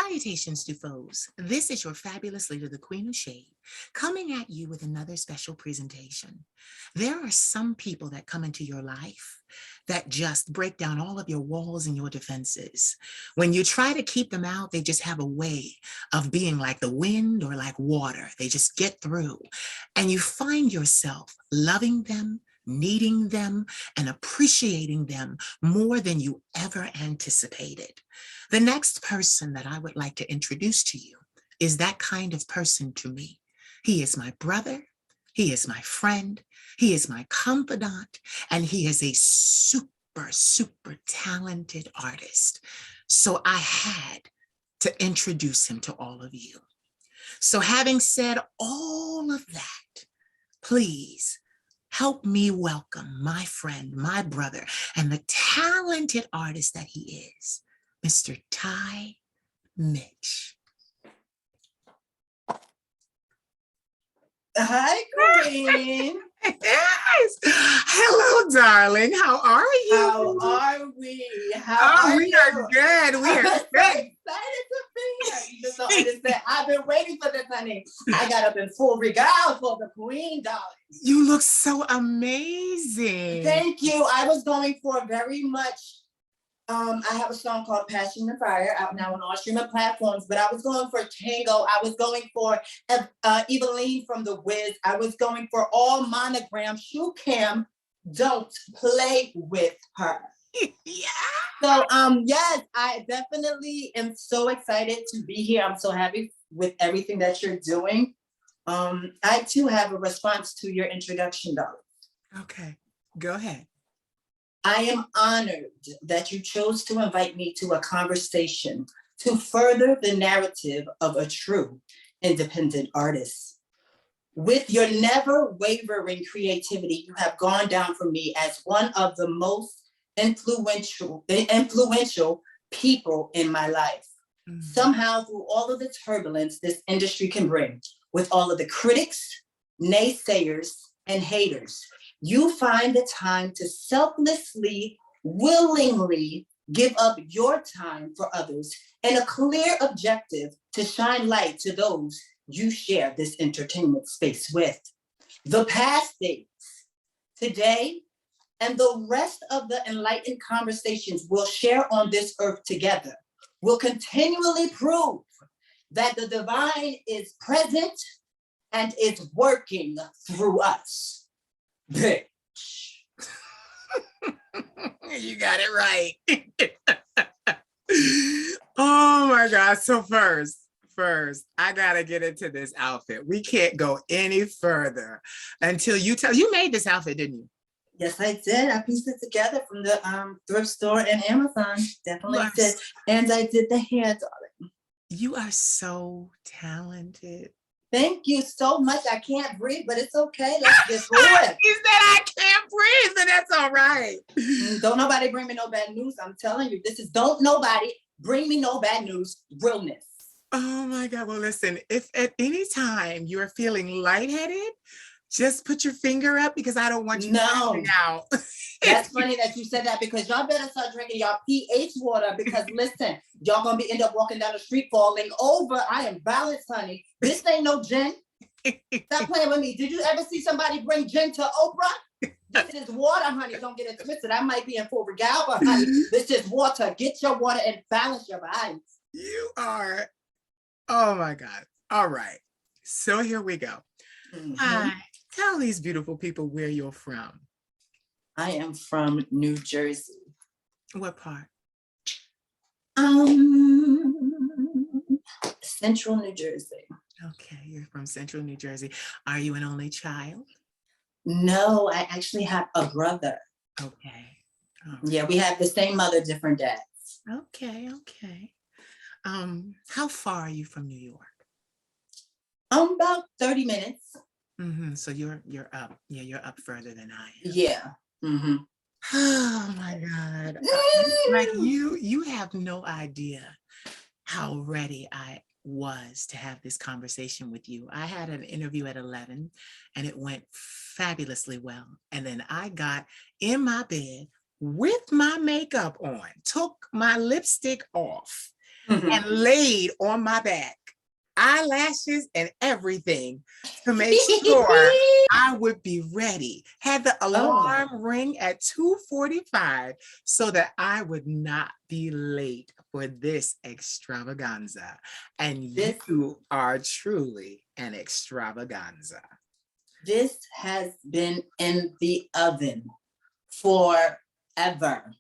Salutations to foes. This is your fabulous leader, the Queen of Shade, coming at you with another special presentation. There are some people that come into your life that just break down all of your walls and your defenses. When you try to keep them out, they just have a way of being like the wind or like water. They just get through. And you find yourself loving them, needing them, and appreciating them more than you ever anticipated. The next person that I would like to introduce to you is that kind of person to me. He is my brother, he is my friend, he is my confidant, and he is a super talented artist. So I had to introduce him to all of you. So having said all of that, please help me welcome my friend, my brother, and the talented artist that he is, Mr. Ty-Mitch. Hi, Queen. Yes. Hello, darling. How are you? How are we? How are we you? are good. We are I'm so good. excited to be here. You just don't understand. I've been waiting for this, honey. I got up in full regale for the Queen, darling. You look so amazing. Thank you. I was going for very much. I have a song called Passion and Fire out now on all streaming platforms, but I was going for Tango. I was going for Eveline from The Wiz. I was going for all Monogram. Shoe Cam, don't play with her. Yeah. So, yes, I definitely am so excited to be here. I'm so happy with everything that you're doing. I too have a response to your introduction, darling. Okay, go ahead. I am honored that you chose to invite me to a conversation to further the narrative of a true independent artist. With your never wavering creativity, you have gone down for me as one of the most influential people in my life. Mm-hmm. Somehow, through all of the turbulence this industry can bring, with all of the critics, naysayers, and haters, you find the time to selflessly, willingly give up your time for others and a clear objective to shine light to those you share this entertainment space with. The past days, today, and the rest of the enlightened conversations we'll share on this earth together will continually prove that the divine is present and is working through us. Bitch. You got it right. Oh my God. So first, I gotta get into this outfit. We can't go any further until you made this outfit, didn't you? Yes, I did. I pieced it together from the thrift store and Amazon. Definitely did. And I did the hair, darling. You are so talented. Thank you so much. I can't breathe, but it's okay. Let's just do it. He said I can't breathe, and that's all right. Don't nobody bring me no bad news. I'm telling you, this is don't nobody bring me no bad news. Realness. Oh my God. Well, listen, if at any time you're feeling lightheaded, just put your finger up because I don't want you to out. That's funny that you said that because y'all better start drinking y'all pH water because listen, y'all gonna end up walking down the street falling over. I am balanced, honey. This ain't no gin. Stop playing with me. Did you ever see somebody bring gin to Oprah? This is water, honey. Don't get it twisted. I might be in full regale, but honey, this is water. Get your water and balance your body. You are, oh my God. All right. So here we go. Mm-hmm. Hi. Tell these beautiful people where you're from. I am from New Jersey. What part? Central New Jersey. Okay, you're from Central New Jersey. Are you an only child? No, I actually have a brother. Okay. Right. Yeah, we have the same mother, different dads. Okay. How far are you from New York? About 30 minutes. Mm-hmm. So you're up. Yeah, you're up further than I am. Yeah. Mm-hmm. Oh my God. Like you have no idea how ready I was to have this conversation with you. I had an interview at 11 and it went fabulously well. And then I got in my bed with my makeup on, took my lipstick off, and laid on my back, eyelashes and everything, to make sure I would be ready. Had the Oh, alarm ring at 2:45 so that I would not be late for this extravaganza. And this you are truly an extravaganza. this has been in the oven forever.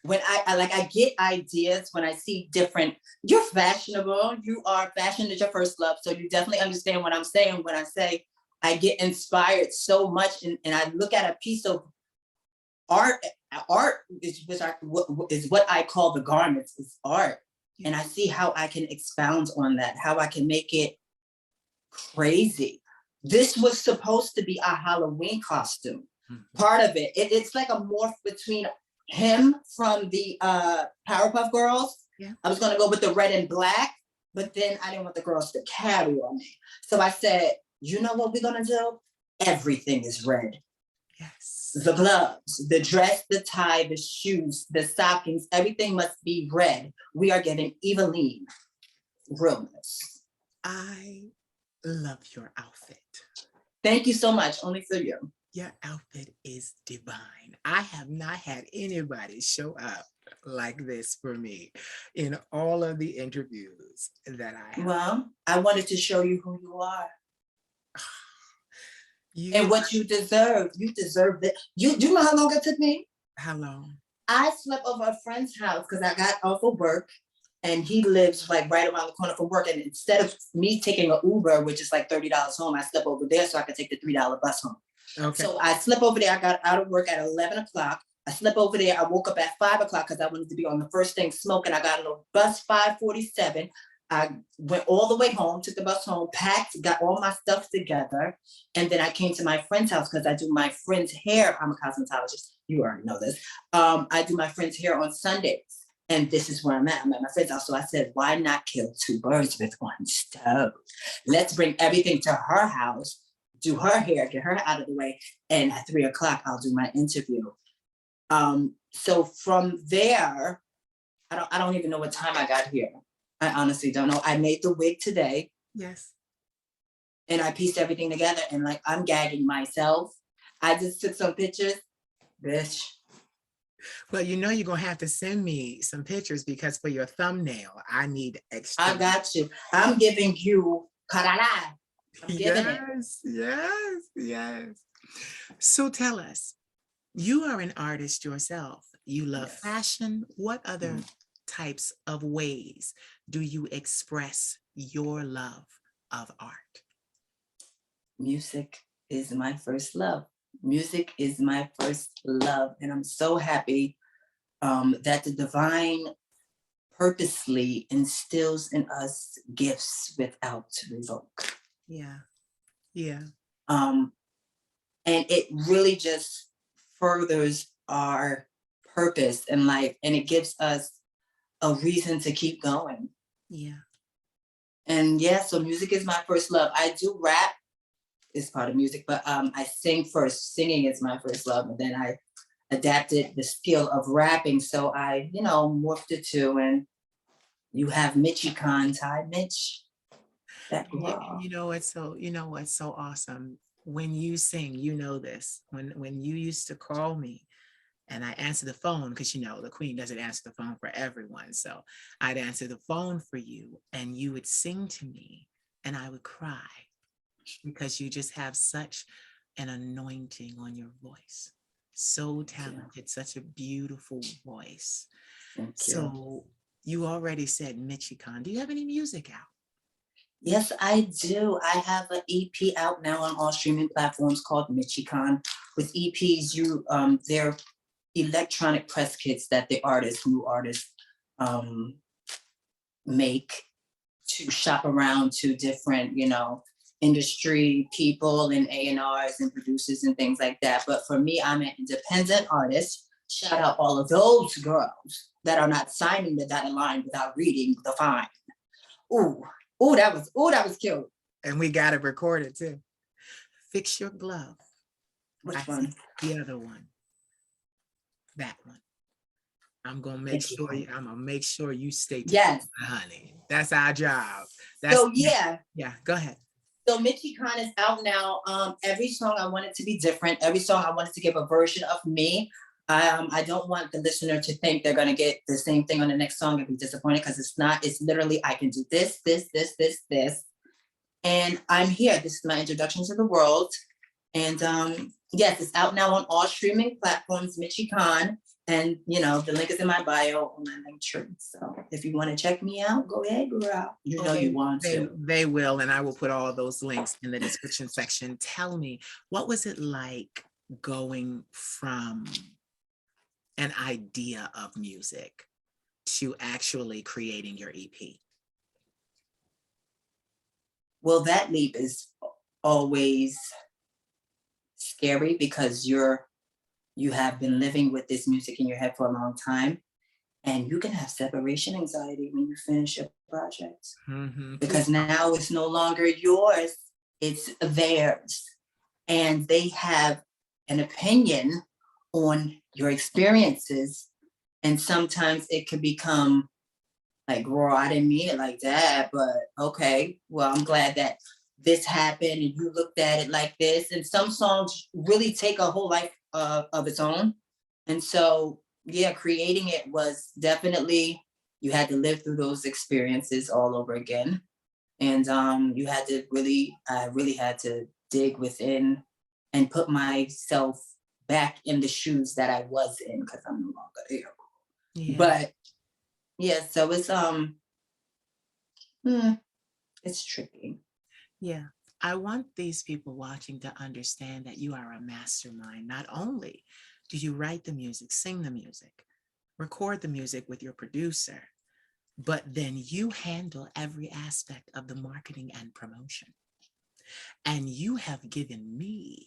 When I get ideas when I see different, you're fashionable, you are fashion is your first love. So you definitely understand what I'm saying when I say I get inspired so much and I look at a piece of art. Art is what I call the garments, is art. And I see how I can expound on that, how I can make it crazy. This was supposed to be a Halloween costume. Part of it's like a morph between him from the Powerpuff Girls. Yeah. I was gonna go with the red and black, but then I didn't want the girls to carry on me. So I said, you know what we're gonna do? Everything is red. Yes. The gloves, the dress, the tie, the shoes, the stockings, everything must be red. We are getting Eveline realness. I love your outfit. Thank you so much. Only for you. Your outfit is divine. I have not had anybody show up like this for me in all of the interviews that I have. Well, I wanted to show you who you are. And what you deserve. You deserve it. Do you know how long it took me? How long? I slept over a friend's house because I got off of work and he lives like right around the corner from work. And instead of me taking an Uber, which is like $30 home, I slept over there so I could take the $3 bus home. Okay. So I slept over there. I got out of work at 11 o'clock. I slept over there. I woke up at 5 o'clock because I wanted to be on the first thing smoking. I got on a bus 5:47. I went all the way home, took the bus home, packed, got all my stuff together. And then I came to my friend's house because I do my friend's hair. I'm a cosmetologist. You already know this. I do my friend's hair on Sundays. And this is where I'm at. I'm at my friend's house. So I said, why not kill two birds with one stone? Let's bring everything to her house, do her hair, get her out of the way. And at 3 o'clock, I'll do my interview. So from there, I don't even know what time I got here. I honestly don't know. I made the wig today. Yes. And I pieced everything together and like, I'm gagging myself. I just took some pictures, bitch. Well, you know, you're going to have to send me some pictures because for your thumbnail, I need extra. I got you. I'm giving you karara. I'm giving it. Yes. So tell us, you are an artist yourself. You love fashion. What other types of ways do you express your love of art? Music is my first love. Music is my first love. And I'm so happy that the divine purposely instills in us gifts without revoke. Yeah. And it really just furthers our purpose in life, and it gives us a reason to keep going. Yeah. And yeah, so music is my first love. I do rap, is part of music, but I sing first. Singing is my first love, and then I adapted the skill of rapping. So I, morphed the two, and you have Mitchie Khan, Ty-Mitch. You know what's so awesome? When you sing, you know this. When you used to call me and I answer the phone, because the queen doesn't answer the phone for everyone. So I'd answer the phone for you and you would sing to me and I would cry because you just have such an anointing on your voice. So talented, such a beautiful voice. So you already said Mitchie Khan. Do you have any music out? Yes, I do. I have an EP out now on all streaming platforms called Mitchie Khan. With EPs, they're electronic press kits that the new artists make to shop around to different, industry people and A&Rs and producers and things like that. But for me, I'm an independent artist. Shout out all of those girls that are not signing the dotted line without reading the fine. That was cute. And we got it recorded too. Fix Your Glove. Which one? The other one. That one. I'm gonna make Thank you, sure honey. I'm gonna make sure you stay tuned, Yes. honey. That's our job. That's So yeah. yeah. Go ahead. So Mitchie Con is out now. Every song I want it to be different. Every song I want it to give a version of me. I don't want the listener to think they're gonna get the same thing on the next song and be disappointed, because it's not. It's literally, I can do this, this, this, this, this, and I'm here. This is my introduction to the world. And yes, it's out now on all streaming platforms, Mitchie Con. And the link is in my bio on my link tree. So if you want to check me out, go ahead, girl. You know you want to. They will, and I will put all those links in the description section. Tell me, what was it like going from an idea of music to actually creating your EP? Well, that leap is always scary, because you have been living with this music in your head for a long time, and you can have separation anxiety when you finish your project, because now it's no longer yours, it's theirs, and they have an opinion on your experiences, and sometimes it could become like, "Raw, I didn't mean it like that, but okay, well, I'm glad that this happened and you looked at it like this." And some songs really take a whole life of its own. And so, yeah, creating it was definitely, you had to live through those experiences all over again. And you had to I really had to dig within and put myself back in the shoes that I was in, because I'm no longer there. Yeah. But yeah, so it's tricky. Yeah. I want these people watching to understand that you are a mastermind. Not only do you write the music, sing the music, record the music with your producer, but then you handle every aspect of the marketing and promotion. And you have given me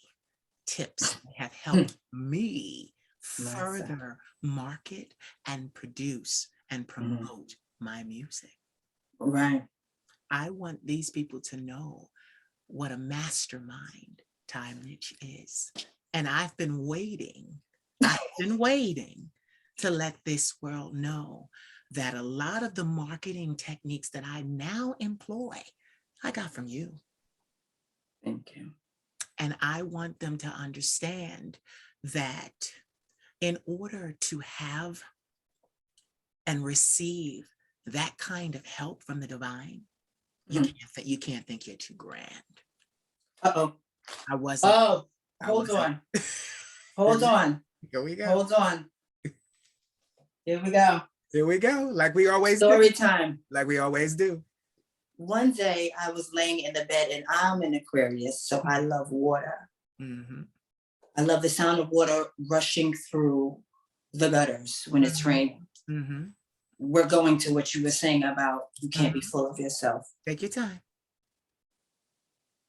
tips that have helped me further market and produce and promote my music. Right. I want these people to know what a mastermind Ty-Mitch is. And I've been waiting to let this world know that a lot of the marketing techniques that I now employ, I got from you. Thank you. And I want them to understand that in order to have and receive that kind of help from the divine, you can't think you're too grand. Uh-oh. I wasn't. Oh, hold on. Hold on. Here we go. Hold on. Here we go. Here we go. Like we always Story do. time. Like we always do. One day I was laying in the bed, and I'm an Aquarius, so I love water. I love the sound of water rushing through the gutters when it's raining. We're going to what you were saying about you can't be full of yourself. Take your time.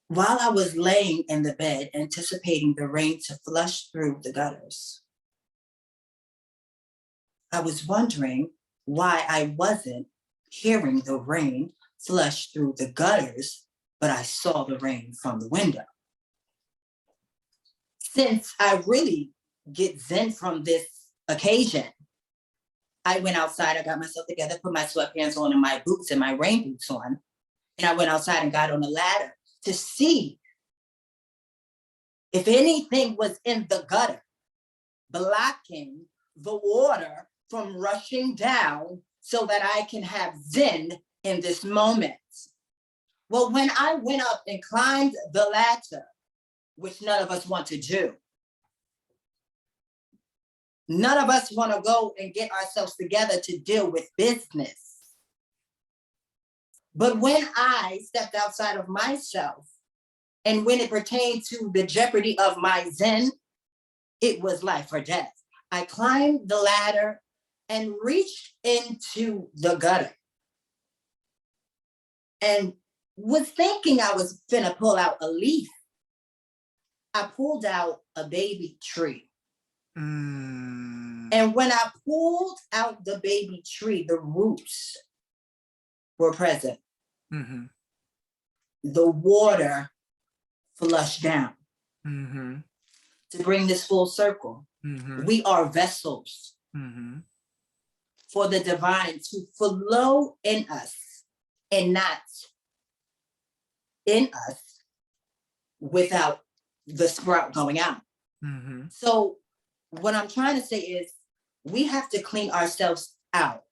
While I was laying in the bed, anticipating the rain to flush through the gutters, I was wondering why I wasn't hearing the rain flush through the gutters, but I saw the rain from the window. Since I really get zen from this occasion, I went outside, I got myself together, put my sweatpants on and my boots and my rain boots on, and I went outside and got on the ladder to see if anything was in the gutter blocking the water from rushing down so that I can have zen in this moment. Well, when I went up and climbed the ladder, which none of us want to do, none of us want to go and get ourselves together to deal with business. But when I stepped outside of myself, and when it pertained to the jeopardy of my zen, it was life or death. I climbed the ladder and reached into the gutter and was thinking I was finna pull out a leaf. I pulled out a baby tree. And when I pulled out the baby tree, the roots were present. The water flushed down. To bring this full circle, we are vessels. for the divine to flow in us and not in us without the sprout going out. Mm-hmm. So what I'm trying to say is we have to clean ourselves out.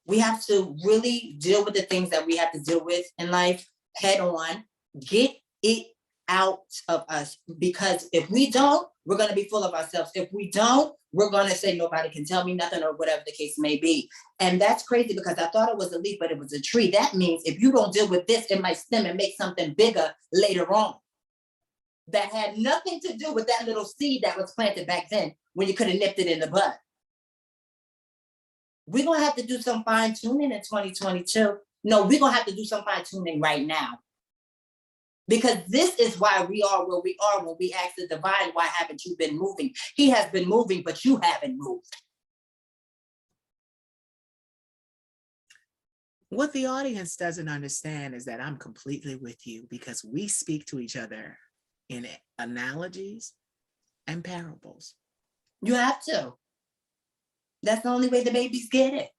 We have to really deal with the things that we have to deal with in life head on, get it out of us. Because if we don't, we're going to be full of ourselves. If we don't, we're going to say nobody can tell me nothing or whatever the case may be. And that's crazy because I thought it was a leaf, but it was a tree. That means if you don't deal with this, it might stem and make something bigger later on. That had nothing to do with that little seed that was planted back then when you could have nipped it in the bud. We're going to have to do some fine tuning in 2022. No, we're going to have to do some fine tuning right now. Because this is why we are where we are when we ask the divine, why haven't you been moving? He has been moving, but you haven't moved. What the audience doesn't understand is that I'm completely with you because we speak to each other in analogies and parables. You have to. That's the only way the babies get it.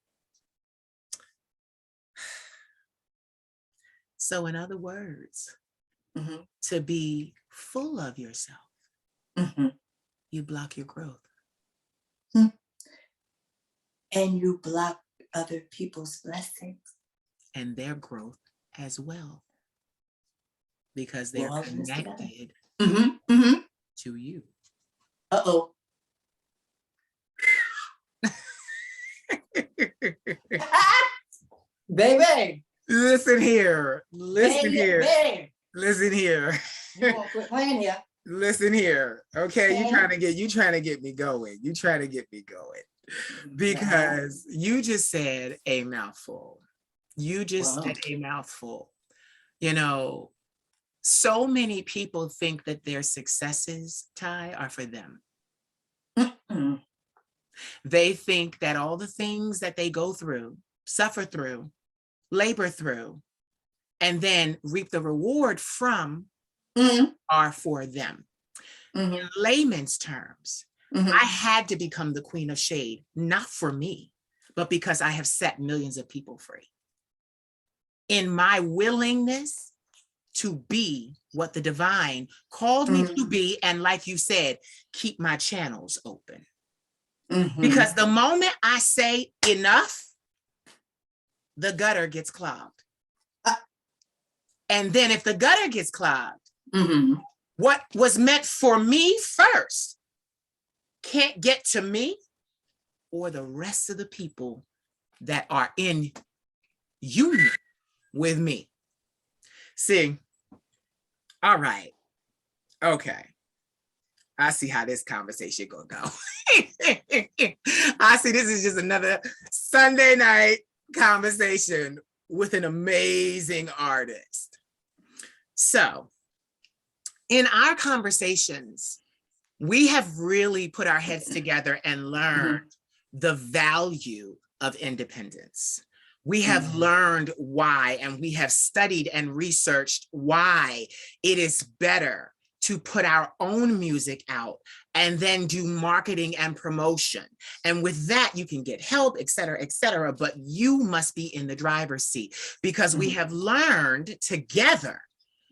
So in other words, Mm-hmm. to be full of yourself, Mm-hmm. you block your growth. Mm-hmm. And you block other people's blessings. And their growth as well. Because they're connected mm-hmm. Mm-hmm. to you. Uh-oh. Baby. Listen here. Listen here. Baby. Listen here. You won't quit playing here. Listen here. Okay, you trying to get me going. You trying to get me going. Because you just said a mouthful. You just said a mouthful. You know, so many people think that their successes, Ty, are for them. Mm-hmm. They think that all the things that they go through, suffer through, labor through, and then reap the reward from are for them. In layman's terms, I had to become the queen of shade, not for me, but because I have set millions of people free. In my willingness to be what the divine called me to be, and like you said, keep my channels open. Because the moment I say enough, the gutter gets clogged. And then if the gutter gets clogged, what was meant for me first can't get to me or the rest of the people that are in union with me. See, all right, okay. I see how this conversation gonna go. I see this is just another Sunday night conversation with an amazing artist. So in our conversations, we have really put our heads together and learned the value of independence. We have learned why, and we have studied and researched why it is better to put our own music out and then do marketing and promotion. And with that, you can get help, et cetera, but you must be in the driver's seat because we have learned together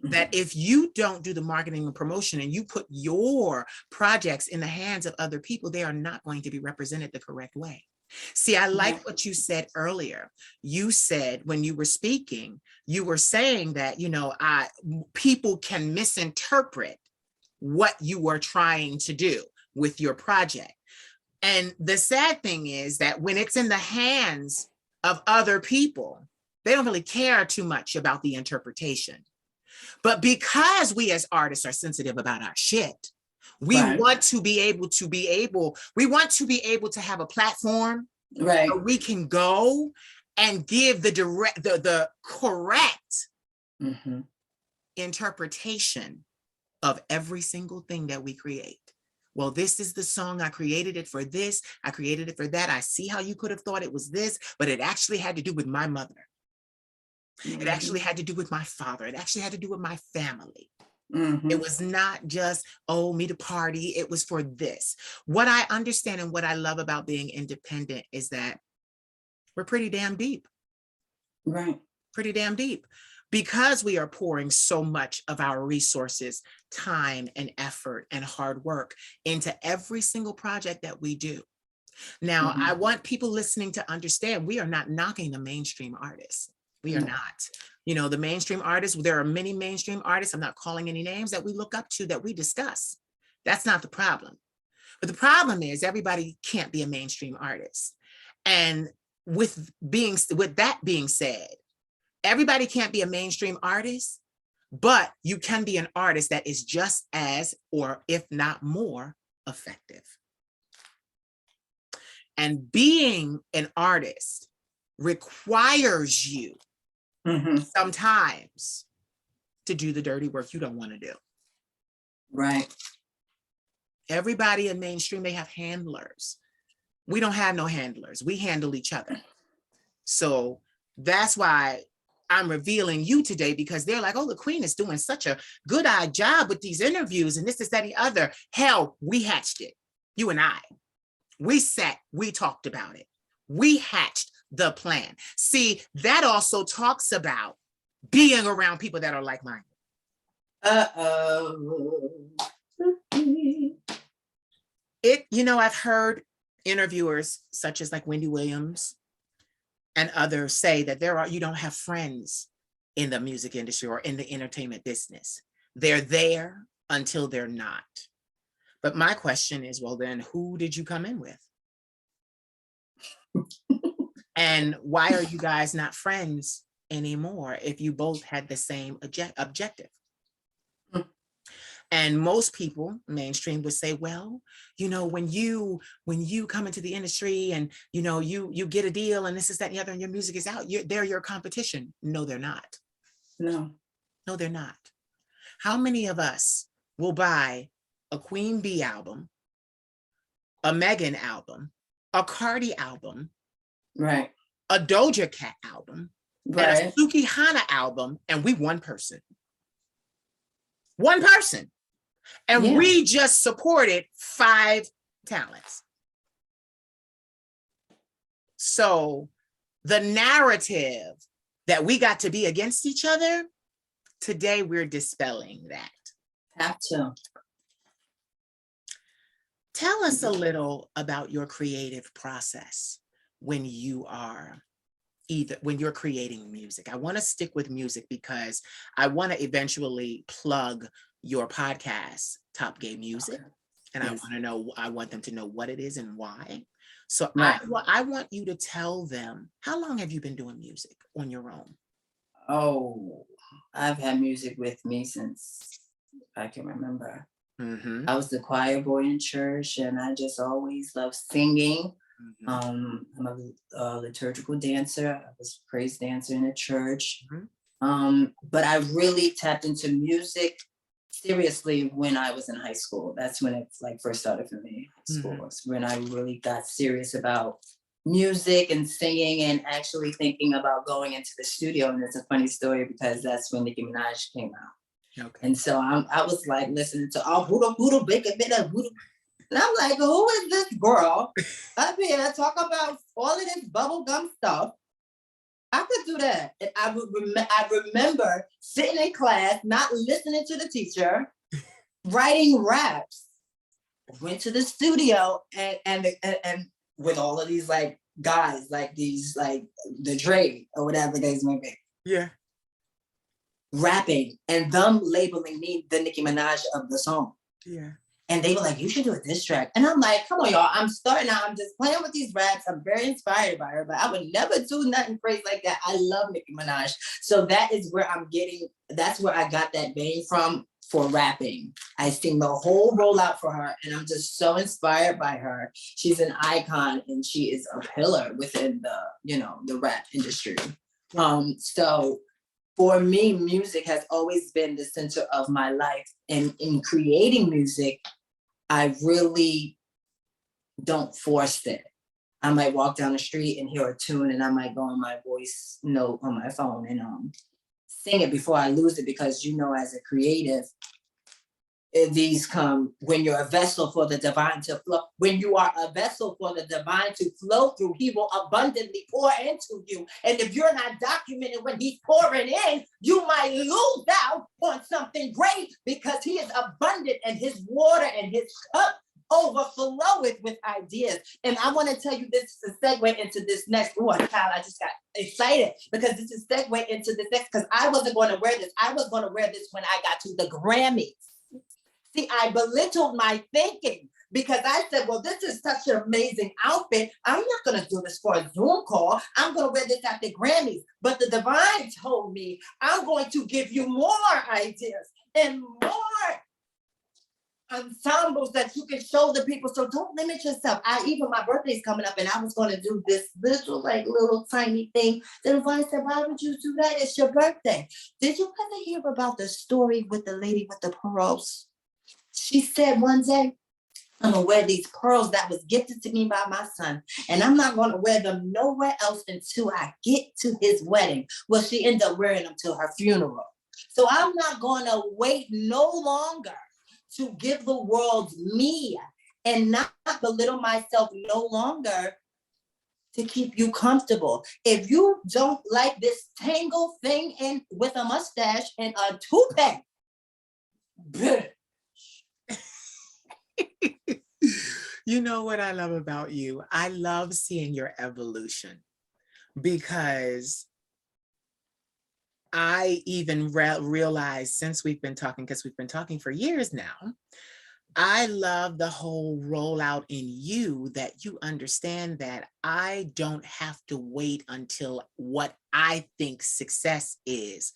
that if you don't do the marketing and promotion and you put your projects in the hands of other people, they are not going to be represented the correct way. See, I like what you said earlier. You said when you were speaking, you were saying that, you know, people can misinterpret what you were trying to do with your project. And the sad thing is that when it's in the hands of other people, they don't really care too much about the interpretation. But because we as artists are sensitive about our shit, we want to be able to have a platform where we can go and give the correct interpretation of every single thing that we create. Well, this is the song. I created it for this. I created it for that. I see how you could have thought it was this, but it actually had to do with my mother. It actually had to do with my father. It actually had to do with my family. It was not just, oh, me to party. It was for this. What I understand and what I love about being independent is that We're pretty damn deep. Right. Pretty damn deep, because we are pouring so much of our resources, time and effort and hard work into every single project that we do. Now, I want people listening to understand we are not knocking the mainstream artists. We are not. You know, the mainstream artists, there are many mainstream artists, I'm not calling any names, that we look up to, that we discuss. That's not the problem. But the problem is everybody can't be a mainstream artist. And with that being said, everybody can't be a mainstream artist, but you can be an artist that is just as, or if not more, effective. And being an artist requires you sometimes to do the dirty work you don't want to do. Right. Everybody in mainstream, they have handlers. We don't have no handlers. We handle each other. So that's why I'm revealing you today, because they're like, oh, the Queen is doing such a good job with these interviews and this, that, and the other. Hell, we hatched it. You and I. We sat, we talked about it. We hatched the plan. See, that also talks about being around people that are like-minded. I've heard interviewers such as like Wendy Williams and others say that you don't have friends in the music industry or in the entertainment business. They're there until they're not. But my question is, well, then who did you come in with? And why are you guys not friends anymore if you both had the same objective? And most people, mainstream, would say, well, when you come into the industry and, you get a deal and this is that and the other and your music is out, they're your competition. No, they're not. No, they're not. How many of us will buy a Queen Bee album, a Megan album, a Cardi album, right, a Doja Cat album, right, and a Suki Hana album, and we one person? One person. And we just supported 5 talents. So the narrative that we got to be against each other, today we're dispelling that. Have to. Tell us a little about your creative process when you're creating music. I want to stick with music because I want to eventually plug your podcast, Top Gay Music. And yes. I want them to know what it is and why. So right. I want you to tell them, how long have you been doing music on your own? Oh, I've had music with me since I can remember. I was the choir boy in church and I just always loved singing. I'm a liturgical dancer. I was a praise dancer in a church. But I really tapped into music seriously when I was in high school. That's when it first started for me. High school was when I really got serious about music and singing and actually thinking about going into the studio. And it's a funny story because that's when Nicki Minaj came out. Okay. And so I was listening to all Buddha Baker, and I'm like, who is this girl up here talk about all of this bubblegum stuff? I could do that. And I remember sitting in class, not listening to the teacher, writing raps. Went to the studio and with all of these guys, the Dre or whatever they may be. Yeah. Rapping and them labeling me the Nicki Minaj of the song. Yeah. And they were like, you should do a diss track. And I'm like, come on, y'all. I'm starting out. I'm just playing with these raps. I'm very inspired by her, but I would never do nothing crazy like that. I love Nicki Minaj. So that is where that's where I got that vein from for rapping. I sing the whole rollout for her and I'm just so inspired by her. She's an icon and she is a pillar within the rap industry. So for me, music has always been the center of my life. And in creating music, I really don't force it. I might walk down the street and hear a tune and I might go on my voice note on my phone and sing it before I lose it because, as a creative, these come when you're a vessel for the divine to flow. When you are a vessel for the divine to flow through, he will abundantly pour into you. And if you're not documenting when he's pouring in, you might lose out on something great, because he is abundant and his water and his cup overfloweth with ideas. And I want to tell you, this is a segue into this next. Oh, Kyle, I just got excited because this is a segue into this next, because I wasn't going to wear this. I was going to wear this when I got to the Grammys. See, I belittled my thinking because I said, well, this is such an amazing outfit. I'm not going to do this for a Zoom call. I'm going to wear this at the Grammys. But the divine told me, I'm going to give you more ideas and more ensembles that you can show the people. So don't limit yourself. Even my birthday's coming up, and I was going to do this little tiny thing. The divine said, why would you do that? It's your birthday. Did you ever hear about the story with the lady with the pearls? She said one day, I'm gonna wear these pearls that was gifted to me by my son, and I'm not gonna wear them nowhere else until I get to his wedding. Well, she ended up wearing them till her funeral. So I'm not gonna wait no longer to give the world me and not belittle myself no longer to keep you comfortable. If you don't like this tangle thing in with a mustache and a toupee, You know what I love about you? I love seeing your evolution, because I even realized since we've been talking, because we've been talking for years now, I love the whole rollout in you, that you understand that I don't have to wait until what I think success is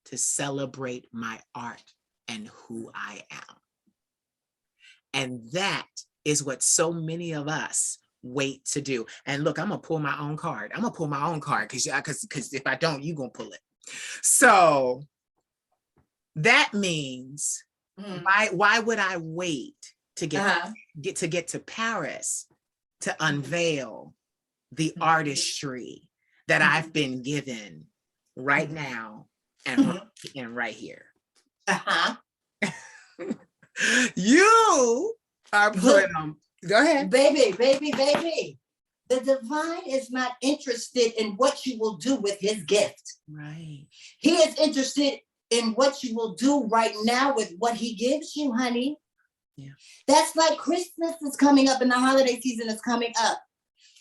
to celebrate my art and who I am. And that is what so many of us wait to do. And look, I'm gonna pull my own card. I'm gonna pull my own card because if I don't, you're gonna pull it. So that means why would I wait to get to Paris to unveil the artistry that I've been given right now and right here? You are putting them. Go ahead. Baby. The divine is not interested in what you will do with his gift. Right. He is interested in what you will do right now with what he gives you, honey. Yeah. That's like Christmas is coming up and the holiday season is coming up.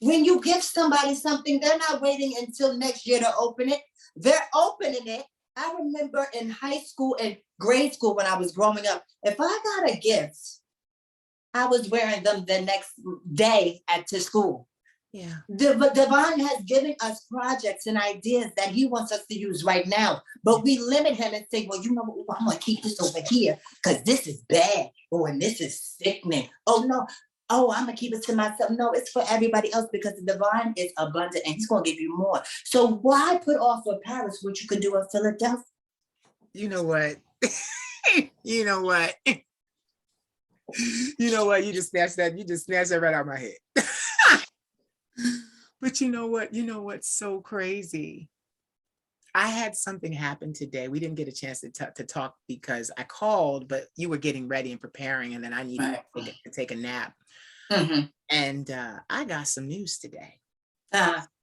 When you give somebody something, they're not waiting until next year to open it. They're opening it. I remember in high school and grade school when I was growing up, if I got a gift, I was wearing them the next day to school. Yeah. The divine has given us projects and ideas that he wants us to use right now, but we limit him and say, well, you know what, I'm gonna keep this over here because this is bad, and this is sickening. Oh no, I'm gonna keep it to myself. No, it's for everybody else, because the divine is abundant and he's gonna give you more. So why put off for Paris what you could do in Philadelphia? You know what? You know what? You know what? You just snatched that right out of my head. But you know what? You know what's so crazy? I had something happen today. We didn't get a chance to talk because I called, but you were getting ready and preparing, and then I needed to take a nap. And I got some news today.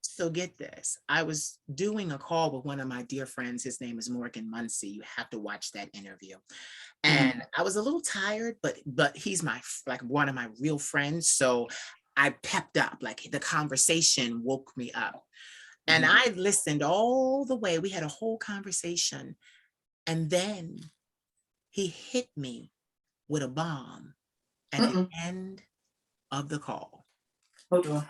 So get this. I was doing a call with one of my dear friends. His name is Morgan Muncie. You have to watch that interview. And I was a little tired, but he's one of my real friends. So I pepped up, like the conversation woke me up. And I listened all the way. We had a whole conversation. And then he hit me with a bomb at the end of the call. Hold on.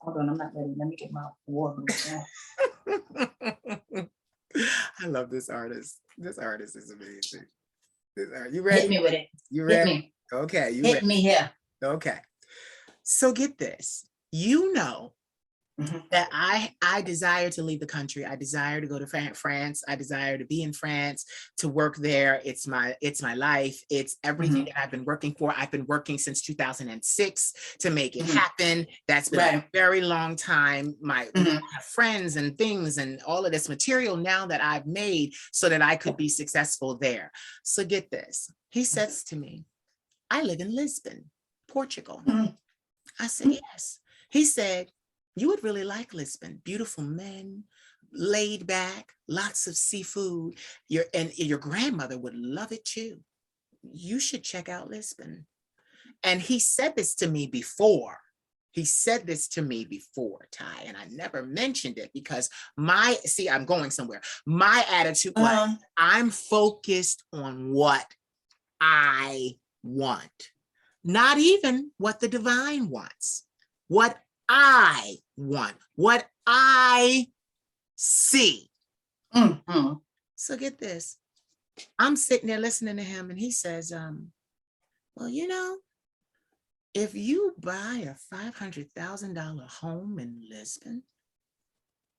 Hold on, I'm not ready. Let me get my water. I love this artist. This artist is amazing. You ready? Hit me with it. You ready? Hit me. Okay. Hit me here. Okay. So get this. You know that I desire to leave the country. I desire to go to France. I desire to be in France, to work there. It's my life. It's everything that I've been working for. I've been working since 2006 to make it happen. That's been a very long time. My friends and things and all of this material now that I've made so that I could be successful there. So get this. He says to me, I live in Lisbon, Portugal. I said, yes. He said, you would really like Lisbon. Beautiful men, laid back, lots of seafood. Your grandmother would love it too. You should check out Lisbon. And he said this to me before. Ty, and I never mentioned it because I'm going somewhere. My attitude was, I'm focused on what I want, not even what the divine wants, what I want, what I see. So get this. I'm sitting there listening to him and he says, well, if you buy a $500,000 home in Lisbon,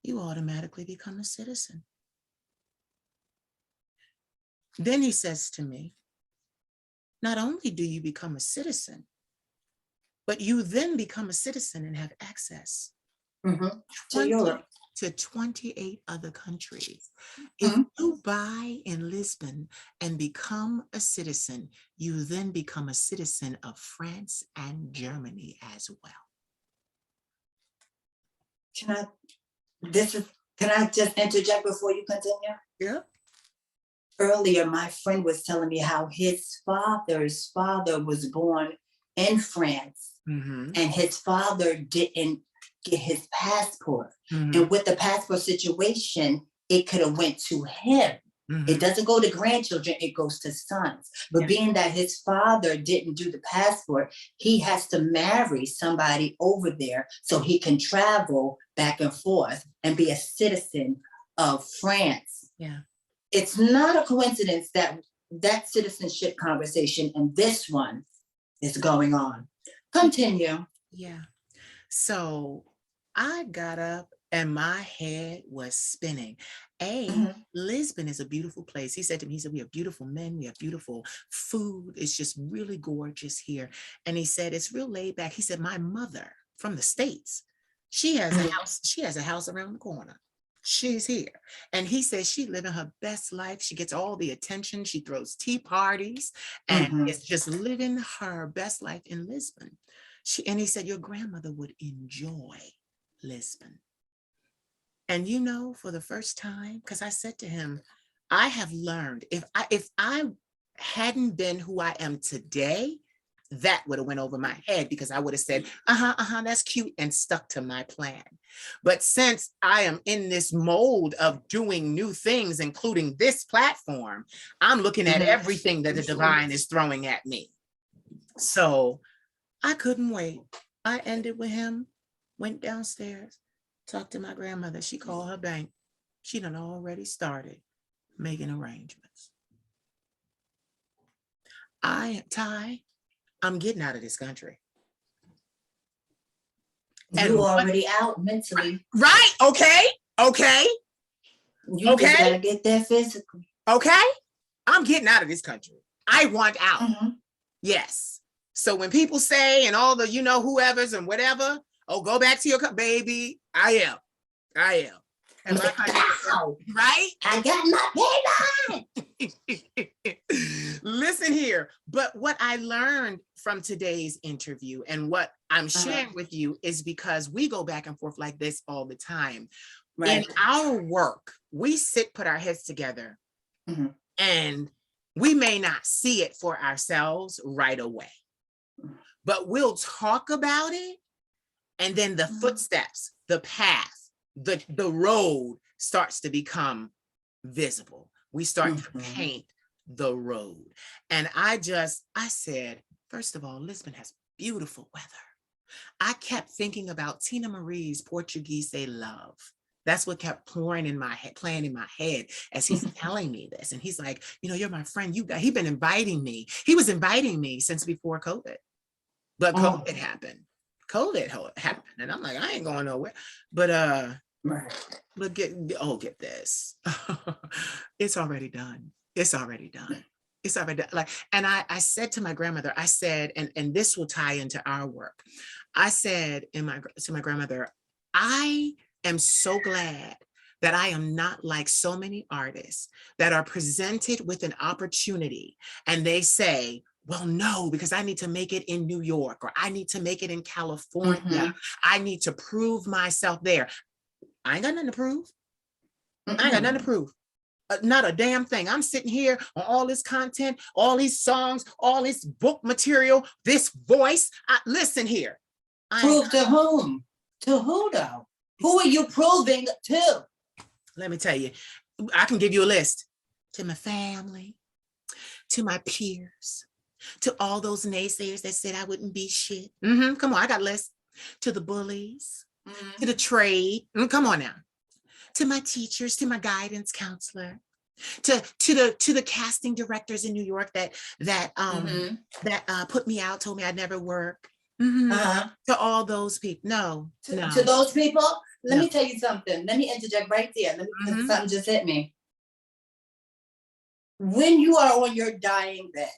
you automatically become a citizen. Then he says to me, not only do you become a citizen, but you then become a citizen and have access to 28 other countries. If you buy in Lisbon and become a citizen, you then become a citizen of France and Germany as well. Can I just interject before you continue? Yeah. Earlier, my friend was telling me how his father's father was born in France, and his father didn't get his passport. And with the passport situation, it could have went to him. It doesn't go to grandchildren, it goes to sons. But being that his father didn't do the passport, he has to marry somebody over there so he can travel back and forth and be a citizen of France. Yeah. It's not a coincidence that citizenship conversation and this one is going on. Continue. Yeah. So I got up and my head was spinning. Lisbon is a beautiful place. He said to me, we have beautiful men, we have beautiful food. It's just really gorgeous here. And he said, it's real laid back. He said, my mother from the States, she has a house around the corner. She's here. And he says she's living her best life. She gets all the attention. She throws tea parties and is just living her best life in Lisbon. And he said, your grandmother would enjoy Lisbon. And for the first time, because I said to him, I have learned, if I hadn't been who I am today, that would have went over my head because I would have said, that's cute, and stuck to my plan. But since I am in this mode of doing new things, including this platform, I'm looking at everything that the divine is throwing at me. So I couldn't wait. I ended with him, went downstairs, talked to my grandmother. She called her bank. She done already started making arrangements. Ty, I'm getting out of this country. You already out mentally. Right. Okay. You just gotta get there physically. Okay. I'm getting out of this country. I want out. Yes. So when people say, and all the, whoever's and whatever, go back to your baby. I am. And my country, right? I got my baby. Listen here. But what I learned from today's interview and what I'm sharing with you is because we go back and forth like this all the time. Right. In our work, we put our heads together and we may not see it for ourselves right away, but we'll talk about it. And then the footsteps, the path, the road starts to become visible. We start to paint the road. And I said, first of all, Lisbon has beautiful weather. I kept thinking about Tina Marie's Portuguese They Love. That's what kept playing in my head as he's telling me this. And he's like, you're my friend. He's been inviting me. He was inviting me since before COVID, but COVID happened. COVID happened, and I'm like, I ain't going nowhere. But Right. but get this. It's already done. It's already done. It's already done. Like, and I said to my grandmother, I said, and this will tie into our work. I said to my grandmother, I am so glad that I am not like so many artists that are presented with an opportunity and they say, well, no, because I need to make it in New York, or I need to make it in California. Mm-hmm. I need to prove myself there. I ain't got nothing to prove. I ain't got nothing to prove. Not a damn thing. I'm sitting here on all this content, all these songs, all this book material, this voice. Listen here. Prove to whom? To who though? Who are you proving to? Let me tell you, I can give you a list. To my family, to my peers, to all those naysayers that said I wouldn't be shit. Come on, I got a list. To the bullies, to the trade. Come on now. To my teachers, to my guidance counselor, to the casting directors in New York that put me out, told me I'd never work. To all those people. No. To those people, let me tell you something. Let me interject right there. Because something just hit me. When you are on your dying bed,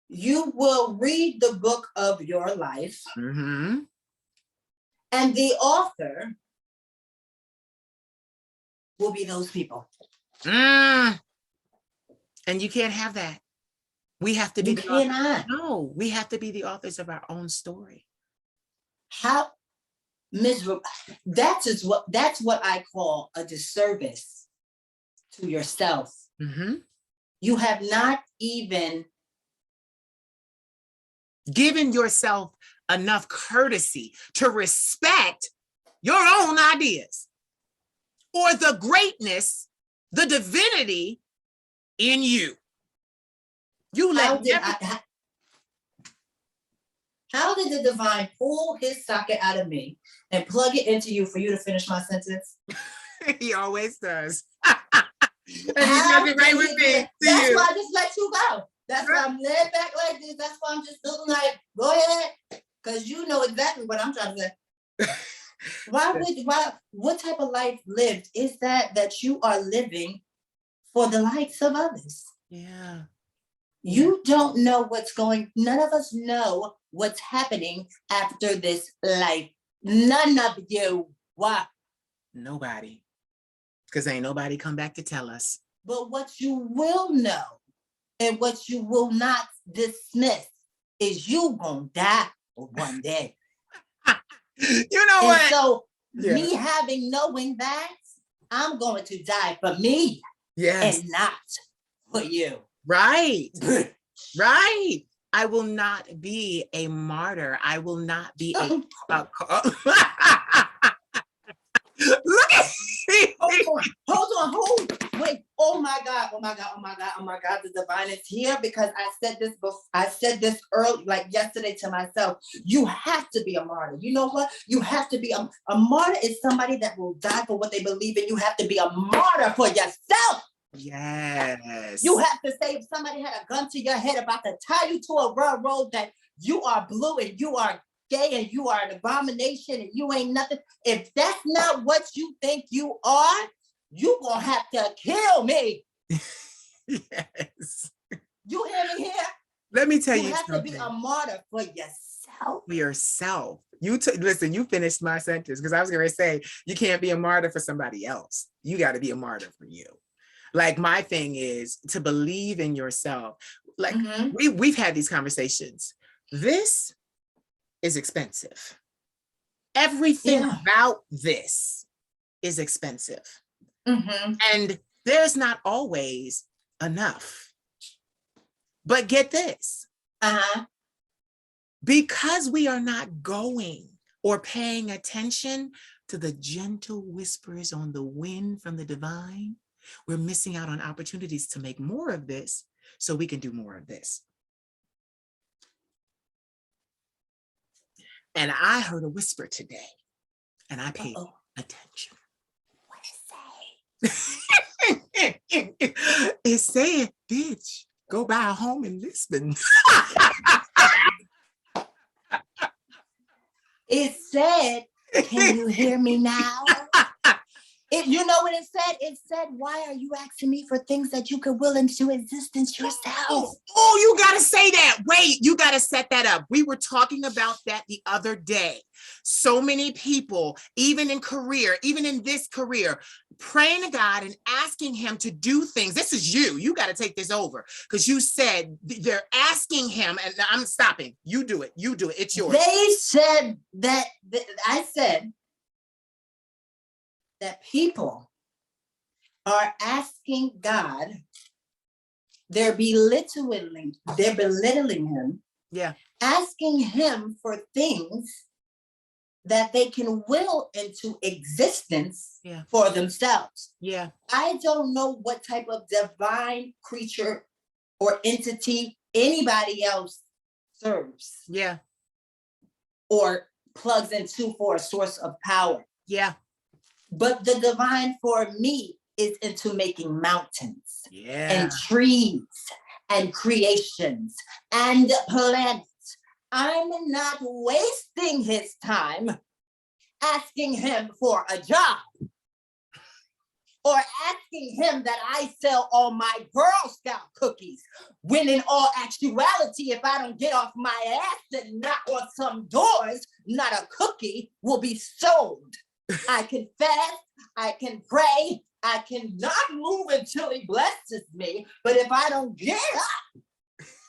you will read the book of your life, and the author will be those people. And you can't have that. We have to be we have to be the authors of our own story. How miserable. That's what I call a disservice to yourself. You have not even given yourself enough courtesy to respect your own ideas or the greatness, the divinity in you. How did the divine pull his socket out of me and plug it into you for you to finish my sentence? He always does. And he does it right with me. That's why I just let you go. That's why I'm laid back like this. That's why I'm just looking like, go ahead. Because you know exactly what I'm trying to say. What type of life lived is that you are living for the likes of others? Yeah. You don't know none of us know what's happening after this life. None of you. Why? Nobody. Because ain't nobody come back to tell us. But what you will know and what you will not dismiss is you gonna die one day. You know what? So me knowing that, I'm going to die for me. Yes. And not for you. Right. Right. I will not be a martyr. I will not be a look at me. Hold on. Wait. Oh my God. The divine is here because I said this early, like yesterday to myself. You have to be a martyr. You know what? You have to be a martyr is somebody that will die for what they believe in. You have to be a martyr for yourself. Yes. You have to say if somebody had a gun to your head about to tie you to a railroad that you are blue and you are gay and you are an abomination and you ain't nothing. If that's not what you think you are, you gonna have to kill me. Yes. You hear me here? Let me tell you have something. To be a martyr for yourself. For yourself. Listen, you finished my sentence because I was going to say you can't be a martyr for somebody else. You got to be a martyr for you. Like my thing is to believe in yourself. Like we've had these conversations. This is expensive. Everything about this is expensive. And there's not always enough. But get this. Because we are not going or paying attention to the gentle whispers on the wind from the divine, we're missing out on opportunities to make more of this so we can do more of this. And I heard a whisper today and I paid attention. What it say? It said, bitch, go buy a home in Lisbon. It said, can you hear me now? You know what it said? It said, why are you asking me for things that you could will into existence yourself? Oh, you got to say that. Wait, you got to set that up. We were talking about that the other day. So many people, even in career, even in this career, praying to God and asking him to do things. This is you. You got to take this over because you said they're asking him, and I'm stopping. You do it. You do it. It's yours. They said that, I said that people are asking God, they're belittling him, Yeah, asking him for things that they can will into existence yeah, for themselves. yeah. I don't know what type of divine creature or entity anybody else serves Yeah, or plugs into for a source of power. yeah, But the divine for me is into making mountains yeah. and trees and creations and planets. I'm not wasting his time asking him for a job or asking him that I sell all my Girl Scout cookies, when in all actuality, if I don't get off my ass and knock on some doors, not a cookie will be sold. I can fast, I can pray, I cannot move until he blesses me, but if I don't get up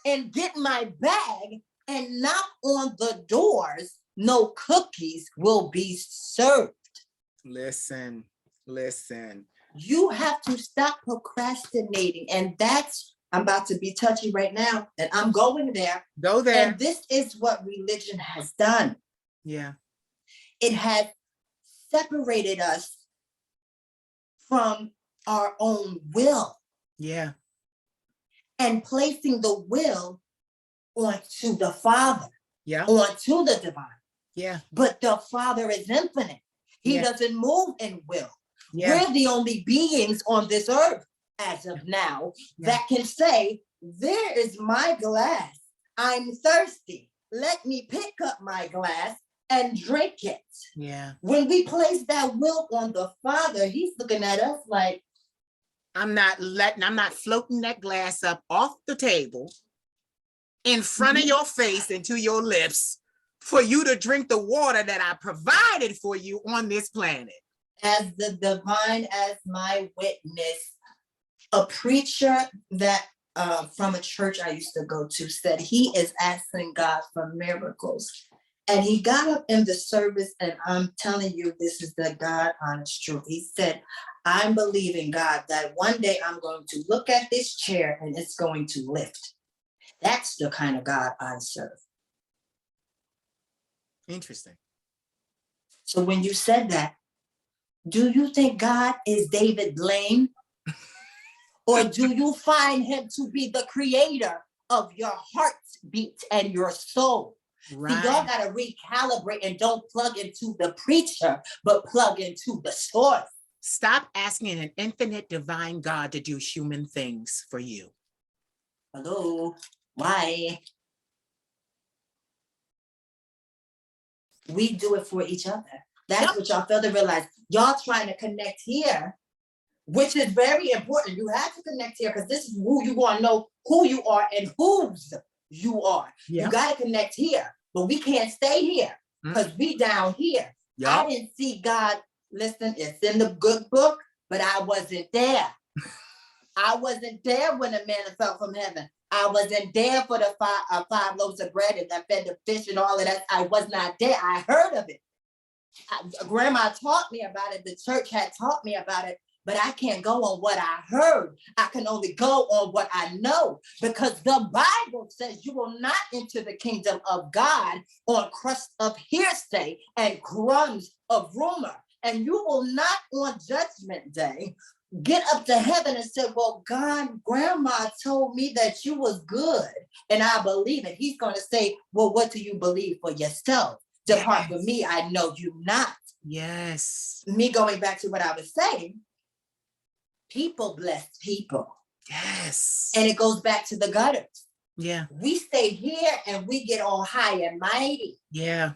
and get my bag and knock on the doors, no cookies will be served. Listen. You have to stop procrastinating. And I'm about to be touchy right now, and I'm going there. Go there. And this is what religion has done. Yeah. It has separated us from our own will. Yeah. And placing the will onto the Father. Yeah. Onto the divine. Yeah. But the Father is infinite. He doesn't move in will. Yeah. We're the only beings on this earth as of now that can say, there is my glass. I'm thirsty. Let me pick up my glass and drink it. Yeah. When we place that will on the Father, he's looking at us like, I'm not floating that glass up off the table in front of your face and to your lips for you to drink the water that I provided for you on this planet. As the divine as my witness, a preacher that from a church I used to go to said he is asking God for miracles. And he got up in the service, and I'm telling you, this is the God honest truth. He said, I'm believing God that one day I'm going to look at this chair and it's going to lift. That's the kind of God I serve. Interesting. So when you said that, do you think God is David Blaine? Or do you find him to be the creator of your heartbeat and your soul? Right. See, y'all got to recalibrate and don't plug into the preacher, but plug into the source. Stop asking an infinite divine God to do human things for you. Hello, why? We do it for each other. That's what y'all fail to realize. Y'all trying to connect here, which is very important. You have to connect here because this is who you want to know who you are and whose you are. Yep. You got to connect here, but we can't stay here because we down here. Yep. I didn't see God. Listen, it's in the good book, but I wasn't there. I wasn't there when the manna fell from heaven. I wasn't there for the five loaves of bread and that fed the fish and all of that. I was not there. I heard of it. Grandma taught me about it. The church had taught me about it, but I can't go on what I heard. I can only go on what I know because the Bible says you will not enter the kingdom of God on crust of hearsay and crumbs of rumor. And you will not on judgment day get up to heaven and say, well, God, grandma told me that you was good and I believe it. He's going to say, well, what do you believe for yourself? Depart from me, I know you not. Yes. Me going back to what I was saying, people bless people. Yes. And it goes back to the gutters. Yeah. We stay here and we get all high and mighty. Yeah.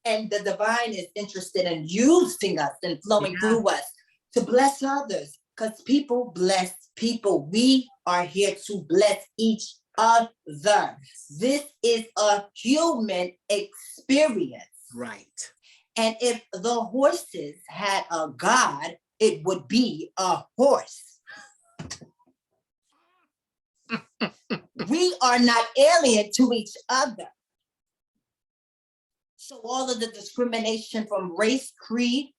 And the divine is interested in using us and flowing Yeah. through us to bless others, because people bless people. We are here to bless each other. This is a human experience. Right. And if the horses had a god, it would be a horse. We are not alien to each other. So all of the discrimination from race, creed,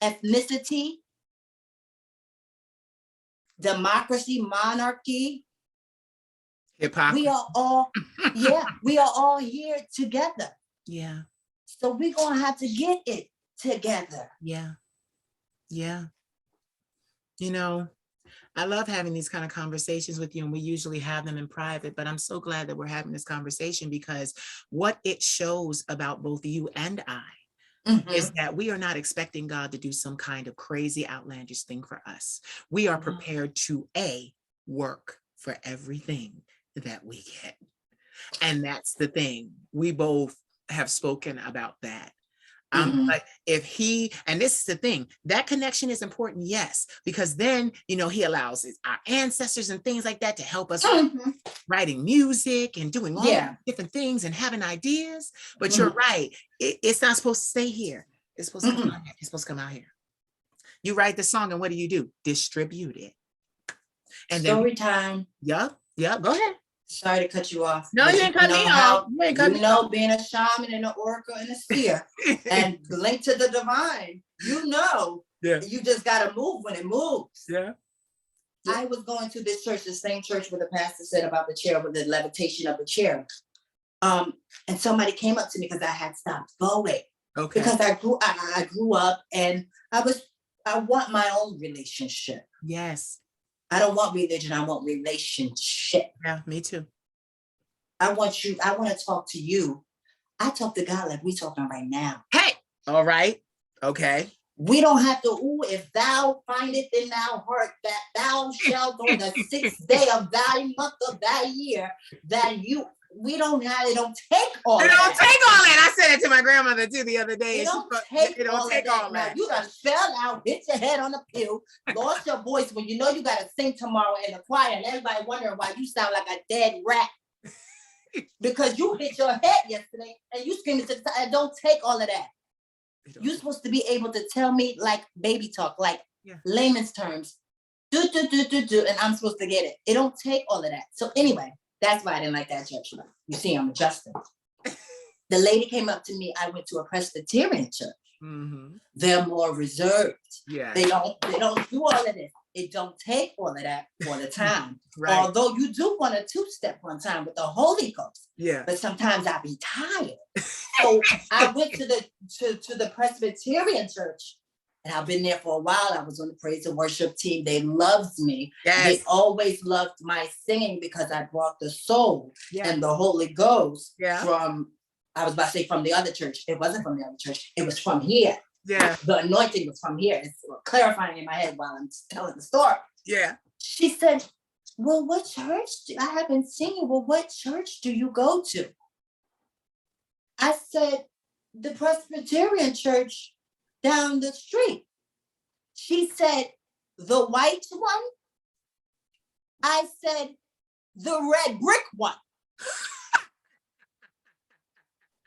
ethnicity, democracy, monarchy, Hypocrisy. we are all, we are all here together. Yeah. So we're gonna have to get it together. Yeah. Yeah. You know, I love having these kind of conversations with you, and we usually have them in private, but I'm so glad that we're having this conversation, because what it shows about both you and I is that we are not expecting God to do some kind of crazy, outlandish thing for us. We are prepared to work for everything that we get. And that's the thing. We both have spoken about that. But if he, and this is the thing, that connection is important, yes, because then, he allows our ancestors and things like that to help us writing music and doing all different things and having ideas. But you're right. It's not supposed to stay here. It's supposed to come out here. It's supposed to come out here. You write the song, and what do? Distribute it. And then story time. Yep. Go ahead. Sorry to cut you off. No, you ain't cut me off. Being a shaman and an oracle and a seer and linked to the divine, you just got to move when it moves. Yeah. I was going to this church, the same church where the pastor said about the chair, with the levitation of the chair. And somebody came up to me because I had stopped going. Okay. Because I grew up and I want my own relationship. Yes. I don't want religion. I want relationship. Yeah, me too. I want to talk to you. I talk to God like we talking right now. Hey, all right. Okay. We don't have to, if thou findeth in thy heart that thou shalt on the 6th day of thy month of thy year, we don't take all that. It don't take all that. I said it to my grandmother too the other day. It don't take all that. Now, you done fell out, hit your head on the pew, lost your voice when you know you got to sing tomorrow in the choir, and everybody wondering why you sound like a dead rat. Because you hit your head yesterday and you screaming to the side. Don't take all of that. You're supposed to be able to tell me like baby talk, like layman's terms. Do, and I'm supposed to get it. It don't take all of that. So anyway, that's why I didn't like that church. You see, I'm adjusting. The lady came up to me. I went to a Presbyterian church. They're more reserved. Yeah. They don't do all of this. It don't take all of that all the time. Right. Although you do want a two-step one time with the Holy Ghost. Yeah. But sometimes I be tired. So I went to the Presbyterian church, and I've been there for a while. I was on the praise and worship team. They loved me. Yes. They always loved my singing because I brought the soul and the Holy Ghost from, I was about to say from the other church. It wasn't from the other church. It was from here. Yeah. The anointing was from here. It's clarifying in my head while I'm telling the story. Yeah. She said, well, what church? I haven't seen you. Well, what church do you go to? I said, the Presbyterian church down the street. She said, the white one? I said, the red brick one.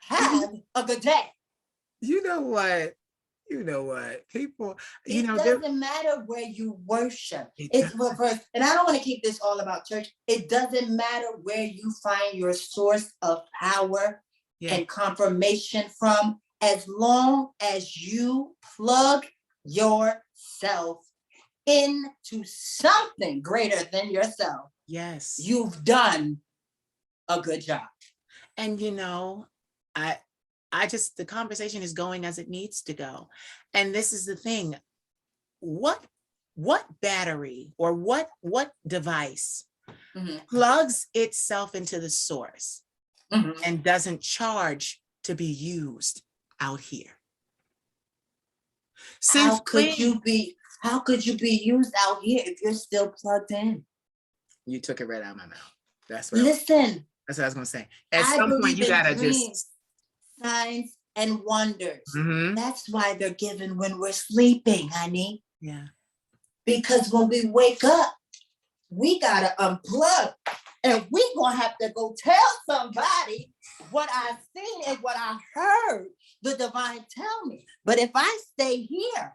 Have a good day. You know what? People, it doesn't matter where you worship. It's reverse. And I don't want to keep this all about church. It doesn't matter where you find your source of power and confirmation from, as long as you plug yourself into something greater than yourself. Yes. You've done a good job. And the conversation is going as it needs to go. And this is the thing. What battery or what device plugs itself into the source and doesn't charge to be used out here? How could you be used out here if you're still plugged in? You took it right out of my mouth. That's what I was going to say. At some point, you got to just signs and wonders. Mm-hmm. That's why they're given when we're sleeping, honey. Yeah. Because when we wake up, we gotta unplug, and we gonna have to go tell somebody what I seen and what I heard the divine tell me. But if I stay here,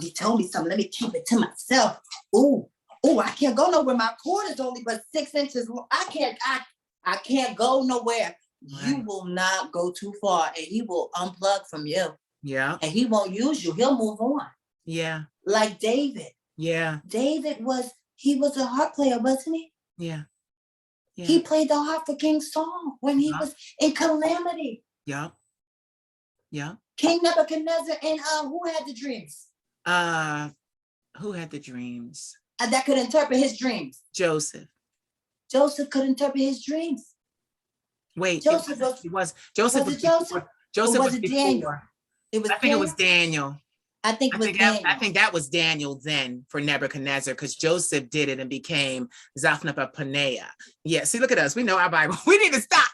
he told me something. Let me keep it to myself. I can't go nowhere. My cord is only but 6 inches long. I can't go nowhere. Right. You will not go too far, and he will unplug from you. Yeah. And he won't use you. He'll move on. Yeah. Like David. Yeah. David was a harp player, wasn't he? Yeah. Yeah. He played the harp for King Saul when he was in calamity. Yeah. Yeah. King Nebuchadnezzar, and who had the dreams? Who had the dreams? That could interpret his dreams. Joseph. Joseph could interpret his dreams. Wait, Joseph was Joseph was Daniel? I think it was Daniel. I think that was Daniel then for Nebuchadnezzar, because Joseph did it and became Zaphnath-Paneah. Yeah, see, look at us. We know our Bible. We need to stop.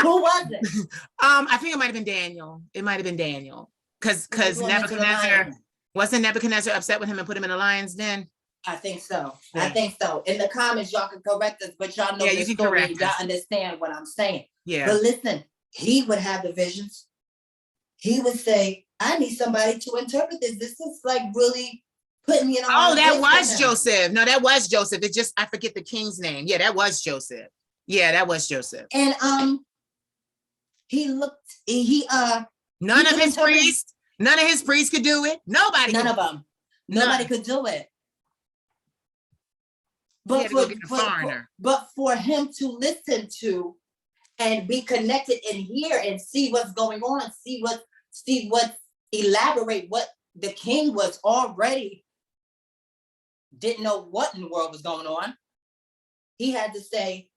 Who was it? I think it might have been Daniel. It might have been Daniel. Because Nebuchadnezzar, wasn't Nebuchadnezzar upset with him and put him in a lion's den? I think so. Yeah. I think so. In the comments, y'all can correct us, but y'all know the story. Y'all understand what I'm saying. Yeah. But listen, he would have the visions. He would say, I need somebody to interpret this. This is like really putting me in a that was Joseph. No, that was Joseph. It just, I forget the king's name. Yeah, that was Joseph. Yeah, that was Joseph. And none of his priests could do it. None of them. Nobody could do it. But for him to listen to and be connected and hear and see what's going on, elaborate what the king was already didn't know what in the world was going on. He had to say,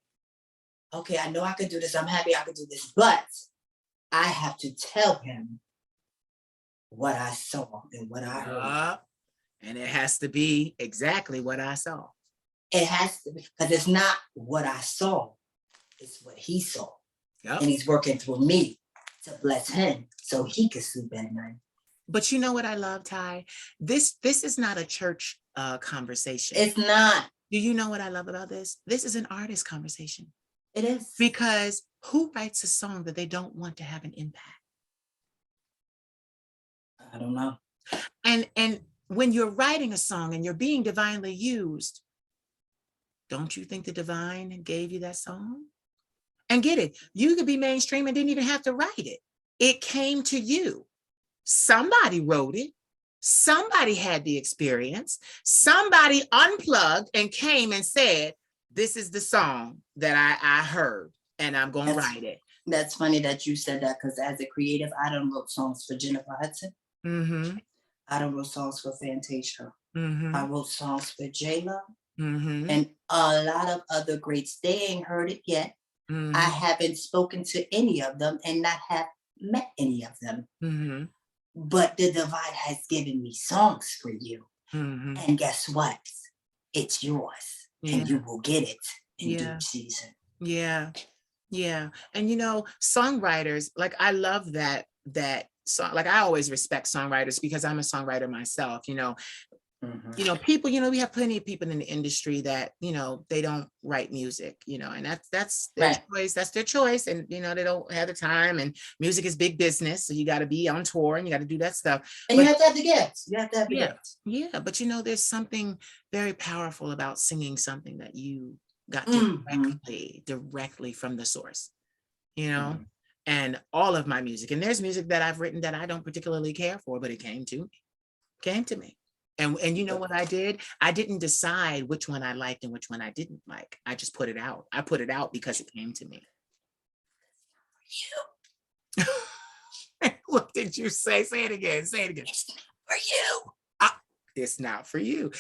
okay, I know I could do this. I'm happy I could do this, but I have to tell him what I saw and what I heard. And it has to be exactly what I saw. It has to be, because it's not what I saw, it's what he saw. Yep. And he's working through me to bless him so he can sleep at night. But you know what I love, Ty? This is not a church conversation. It's not. Do you know what I love about this? This is an artist conversation. It is. Because who writes a song that they don't want to have an impact? I don't know. And when you're writing a song and you're being divinely used, don't you think the divine gave you that song? And get it, you could be mainstream and didn't even have to write it. It came to you. Somebody wrote it. Somebody had the experience. Somebody unplugged and came and said, this is the song that I heard and I'm going to write it. That's funny that you said that, because as a creative, I done wrote songs for Jennifer Hudson. Mm-hmm. I done wrote songs for Fantasia. Mm-hmm. I wrote songs for J-Lo. Mm-hmm. And a lot of other greats. They ain't heard it yet. Mm-hmm. I haven't spoken to any of them and not have met any of them. Mm-hmm. But the divine has given me songs for you. Mm-hmm. And guess what? It's yours. Yeah. And you will get it in due season. Yeah. Yeah. And songwriters, like, I love that song. Like, I always respect songwriters because I'm a songwriter myself. Mm-hmm. People, we have plenty of people in the industry that, they don't write music, and that's their choice. That's their choice. And, they don't have the time, and music is big business. So you got to be on tour and you got to do that stuff. And you have to have the gifts. You have to have the gifts. Yeah. But, there's something very powerful about singing something that you got directly from the source, mm-hmm. And all of my music. And there's music that I've written that I don't particularly care for, but it came to me. And you know what I did? I didn't decide which one I liked and which one I didn't like. I just put it out. I put it out because it came to me. You. What did you say? Say it again. Say it again. It's not for you. It's not for you.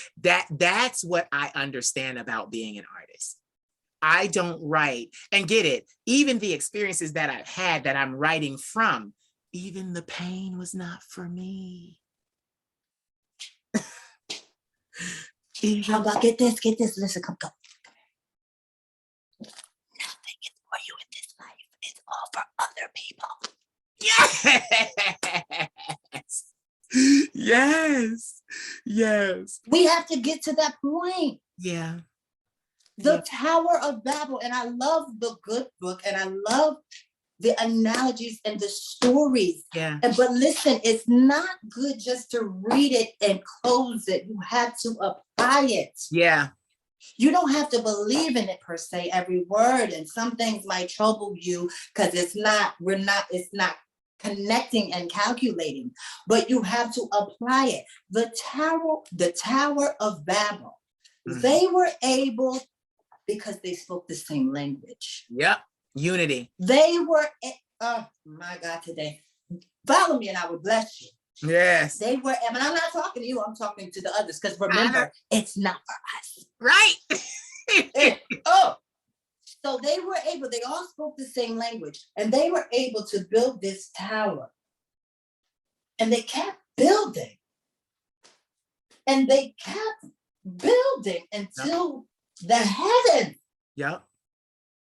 That's what I understand about being an artist. I don't write, and get it, even the experiences that I've had that I'm writing from, even the pain was not for me. How about get this? Listen, come. Nothing is for you in this life. It's all for other people. Yes. Yes. Yes. We have to get to that point. Yeah. The Tower of Babel. And I love the good book, and I love the analogies and the stories. Yeah. But listen, it's not good just to read it and close it. You have to apply it. Yeah. You don't have to believe in it per se, every word. And some things might trouble you because it's not connecting and calculating, but you have to apply it. The Tower of Babel, they were able, because they spoke the same language. Yep. Unity. They were, oh my God, today. Follow me and I will bless you. Yes. They were, and I'm not talking to you, I'm talking to the others, because remember, it's not for us. Right. So they were able, they all spoke the same language, and they were able to build this tower. And they kept building. And they kept building until the heavens. Yep.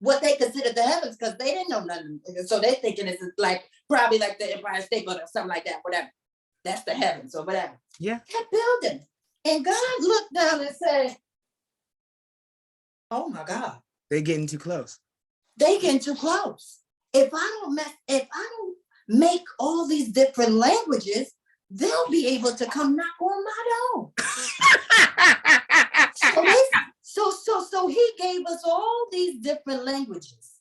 What they considered the heavens, because they didn't know nothing. So they're thinking it's like probably like the Empire State Building or something like that, whatever. That's the heavens or whatever. Yeah. Kept building. And God looked down and said, oh my God. They're getting too close. They getting too close. If I don't make all these different languages, they'll be able to come knock on my door. So he gave us all these different languages.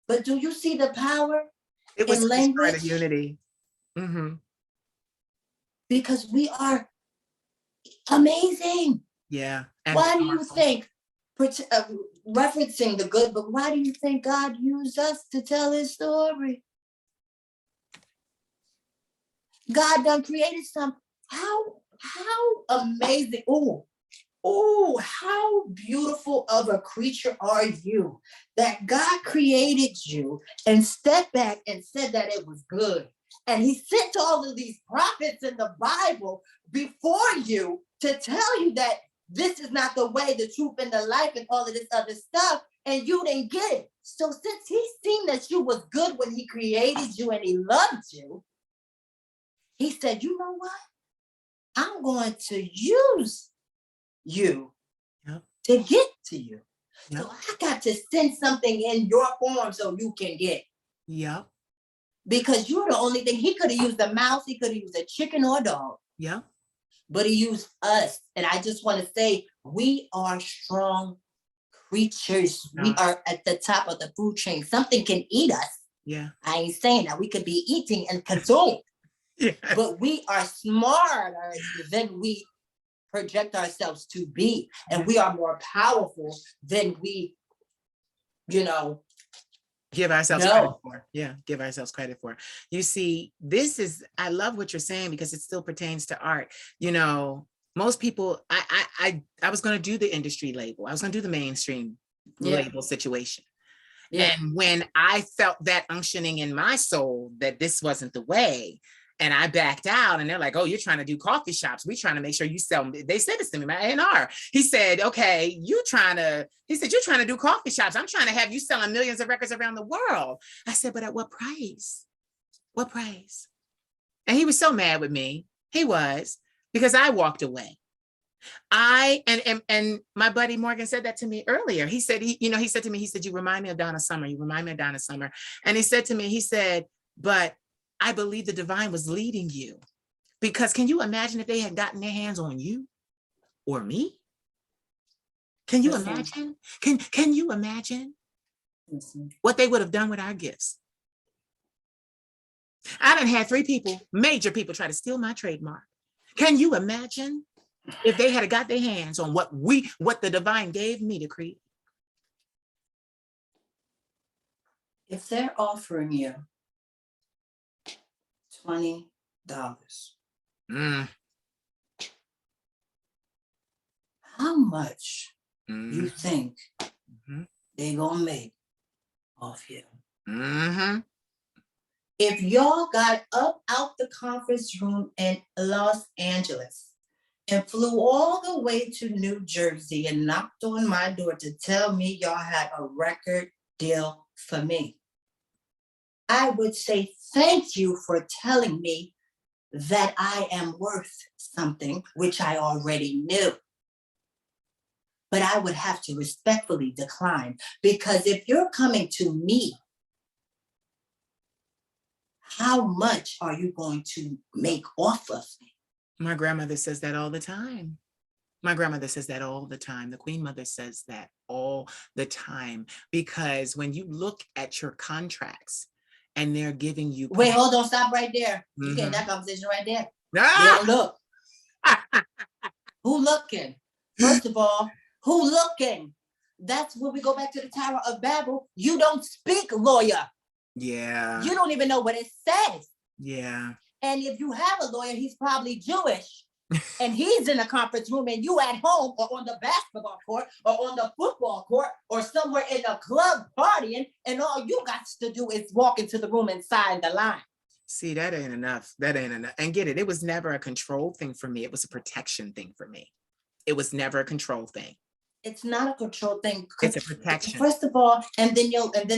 But do you see the power It was in language? of unity. Mm-hmm. Because we are amazing. Yeah. Why do you think, referencing the good book, why do you think God used us to tell his story? God done created something. How amazing. Oh, how beautiful of a creature are you, that God created you and stepped back and said that it was good. And he sent all of these prophets in the Bible before you to tell you that this is not the way, the truth, and the life, and all of this other stuff, and you didn't get it. So since he's seen that you was good when he created you and he loved you, he said, you know what? I'm going to use you to get to you. So I got to send something in your form so you can get. Yeah. Because you're the only thing. He could have used a mouse, he could have used a chicken or a dog. Yeah. But he used us. And I just want to say, we are strong creatures. Yeah. We are at the top of the food chain. Something can eat us. Yeah. I ain't saying that. We could be eating and consumed. Yeah. But we are smarter than we project ourselves to be. And we are more powerful than we, give ourselves credit for. Yeah, give ourselves credit for. You see, I love what you're saying, because it still pertains to art. Most people, I was going to do the industry label. I was going to do the mainstream label situation. Yeah. And when I felt that unctioning in my soul that this wasn't the way, and I backed out, and they're like, oh, you're trying to do coffee shops. We're trying to make sure you sell. They said this to me, my A&R. He said, okay, you're trying to do coffee shops. I'm trying to have you selling millions of records around the world. I said, but at what price? What price? And he was so mad with me. He was, because I walked away. And my buddy Morgan said that to me earlier. He said, he said to me, you remind me of Donna Summer. You remind me of Donna Summer. And he said to me, but I believe the divine was leading you, because can you imagine if they had gotten their hands on you or me? Can you imagine? Can you imagine what they would have done with our gifts? I done had 3 major people try to steal my trademark. Can you imagine if they had got their hands on what the divine gave me to create? If they're offering you $20. How much you think they gonna make off you? If y'all got up out the conference room in Los Angeles and flew all the way to New Jersey and knocked on my door to tell me y'all had a record deal for me, I would say thank you for telling me that I am worth something, which I already knew. But I would have to respectfully decline, because if you're coming to me, how much are you going to make off of me? My grandmother says that all the time. My grandmother says that all the time. The Queen Mother says that all the time, because when you look at your contracts and they're giving you. Wait, hold on, stop right there. You Mhm. get that conversation right there. Ah! They don't look. Who looking? First of all, who looking? That's when we go back to the Tower of Babel. You don't speak lawyer. Yeah. You don't even know what it says. Yeah. And if you have a lawyer, he's probably Jewish. And he's in a conference room, and you at home or on the basketball court or on the football court or somewhere in a club partying, and all you got to do is walk into the room and sign the line. See, that ain't enough. That ain't enough. And get it, it was never a control thing for me. It was a protection thing for me. It was never a control thing. It's not a control thing. It's a protection. First of all, and then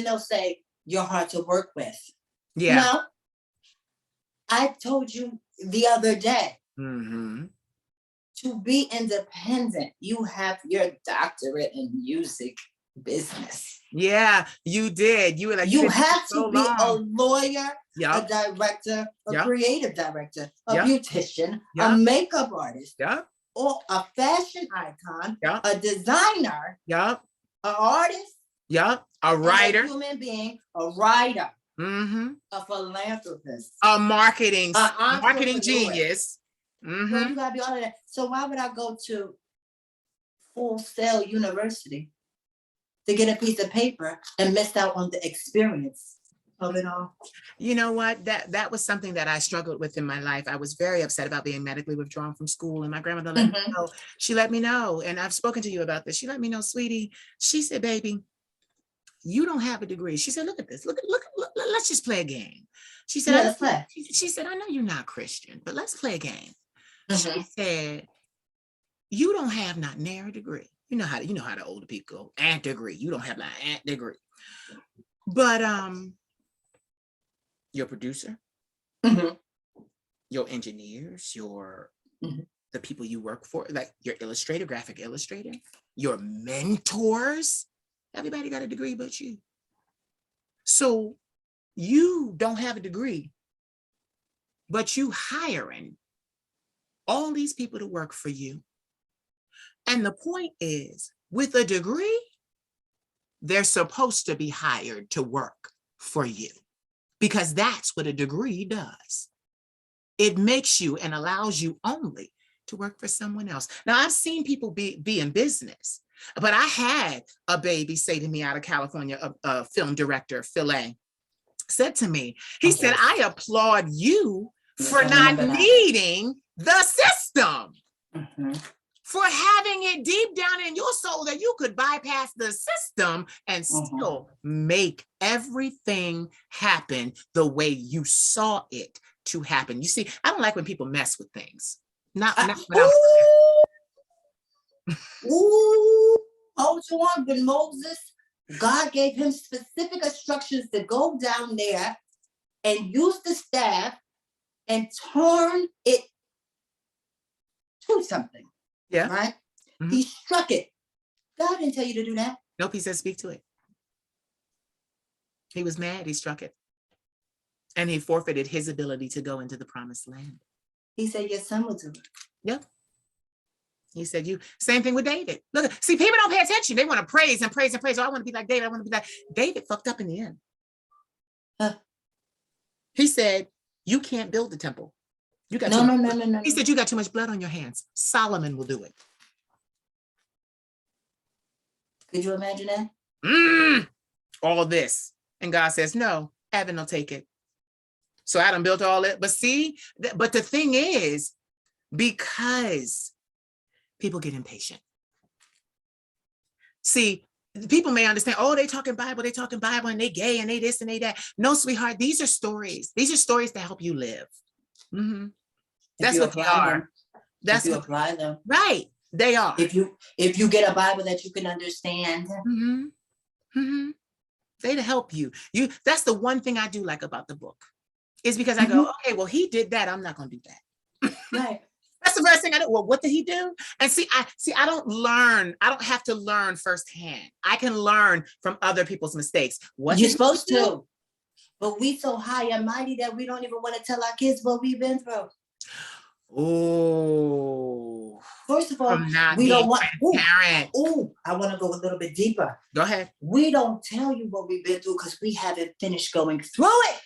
they'll say you're hard to work with. Yeah. No, I told you the other day. Mm-hmm. To be independent, you have your doctorate in music business. Yeah, you did. You were like, you have to so be long. a lawyer, Yep. a director, a Yep. creative director, a Yep. beautician, Yep. a makeup artist, Yep. or a fashion icon, Yep. a designer, Yep. an artist, Yep. A writer, a human being, a writer, mm-hmm. a philanthropist, A marketing entrepreneur. genius. So Mm-hmm. you gotta be all of that. So why would I go to Full Sail University to get a piece of paper and miss out on the experience of it all? You know what? That was something that I struggled with in my life. I was very upset about being medically withdrawn from school, and my grandmother let me know. She let me know, and I've spoken to you about this. She let me know, sweetie. She said, "Baby, you don't have a degree." She said, "Look at this. Look. Let's just play a game." She said, Yeah, let's play. She said, "I know you're not Christian, but let's play a game." Mm-hmm. She said, "You don't have not near a degree. You know how the older people go, ant degree. You don't have an ant degree, but your producer, Mm-hmm. your engineers, your Mm-hmm. the people you work for, like your illustrator, graphic illustrator, your mentors, everybody got a degree but you. So you don't have a degree, but you hiring all these people to work for you. And the point is, with a degree, they're supposed to be hired to work for you, because that's what a degree does. It makes you and allows you only to work for someone else. Now, I've seen people be in business, but I had a baby say to me out of California, a film director, Phil A, said to me, he said, "I applaud you for not needing the system, for having it deep down in your soul that you could bypass the system and still make everything happen the way you saw it to happen." You see, I don't like when people mess with things. Not Hold on, when Moses, God gave him specific instructions to go down there and use the staff and turn it to something. Yeah. Right? Mm-hmm. He struck it. God didn't tell you to do that. Nope, he said speak to it. He was mad, he struck it. And he forfeited his ability to go into the promised land. He said, your son will do it. Yep. He said, same thing with David. Look, see, people don't pay attention. They want to praise and praise and praise. Oh, I want to be like David. I want to be like David. Fucked up in the end. He said, you can't build the temple. You got no. He said, you got too much blood on your hands. Solomon will do it. Could you imagine that? All this. And God says, no, Adam will take it. So Adam built all it. But see, but the thing is, because people get impatient. See, people may understand, oh, they talking Bible, and they gay, and they this and they that. No, sweetheart, these are stories. These are stories to help you live. Mm-hmm. That's what they are. That's what you apply them. Right. They are. If you get a Bible that you can understand. Mm-hmm. Mm-hmm. They to help you. That's the one thing I do like about the book, is because I go, okay, well, he did that. I'm not going to do that. Right. That's the first thing I do. Well, what did he do? And I don't learn. I don't have to learn firsthand. I can learn from other people's mistakes. What you're supposed to, but we so high and mighty that we don't even want to tell our kids what we've been through. Oh, first of all, we don't want transparent. I want to go a little bit deeper. Go ahead. We don't tell you what we've been through because we haven't finished going through it.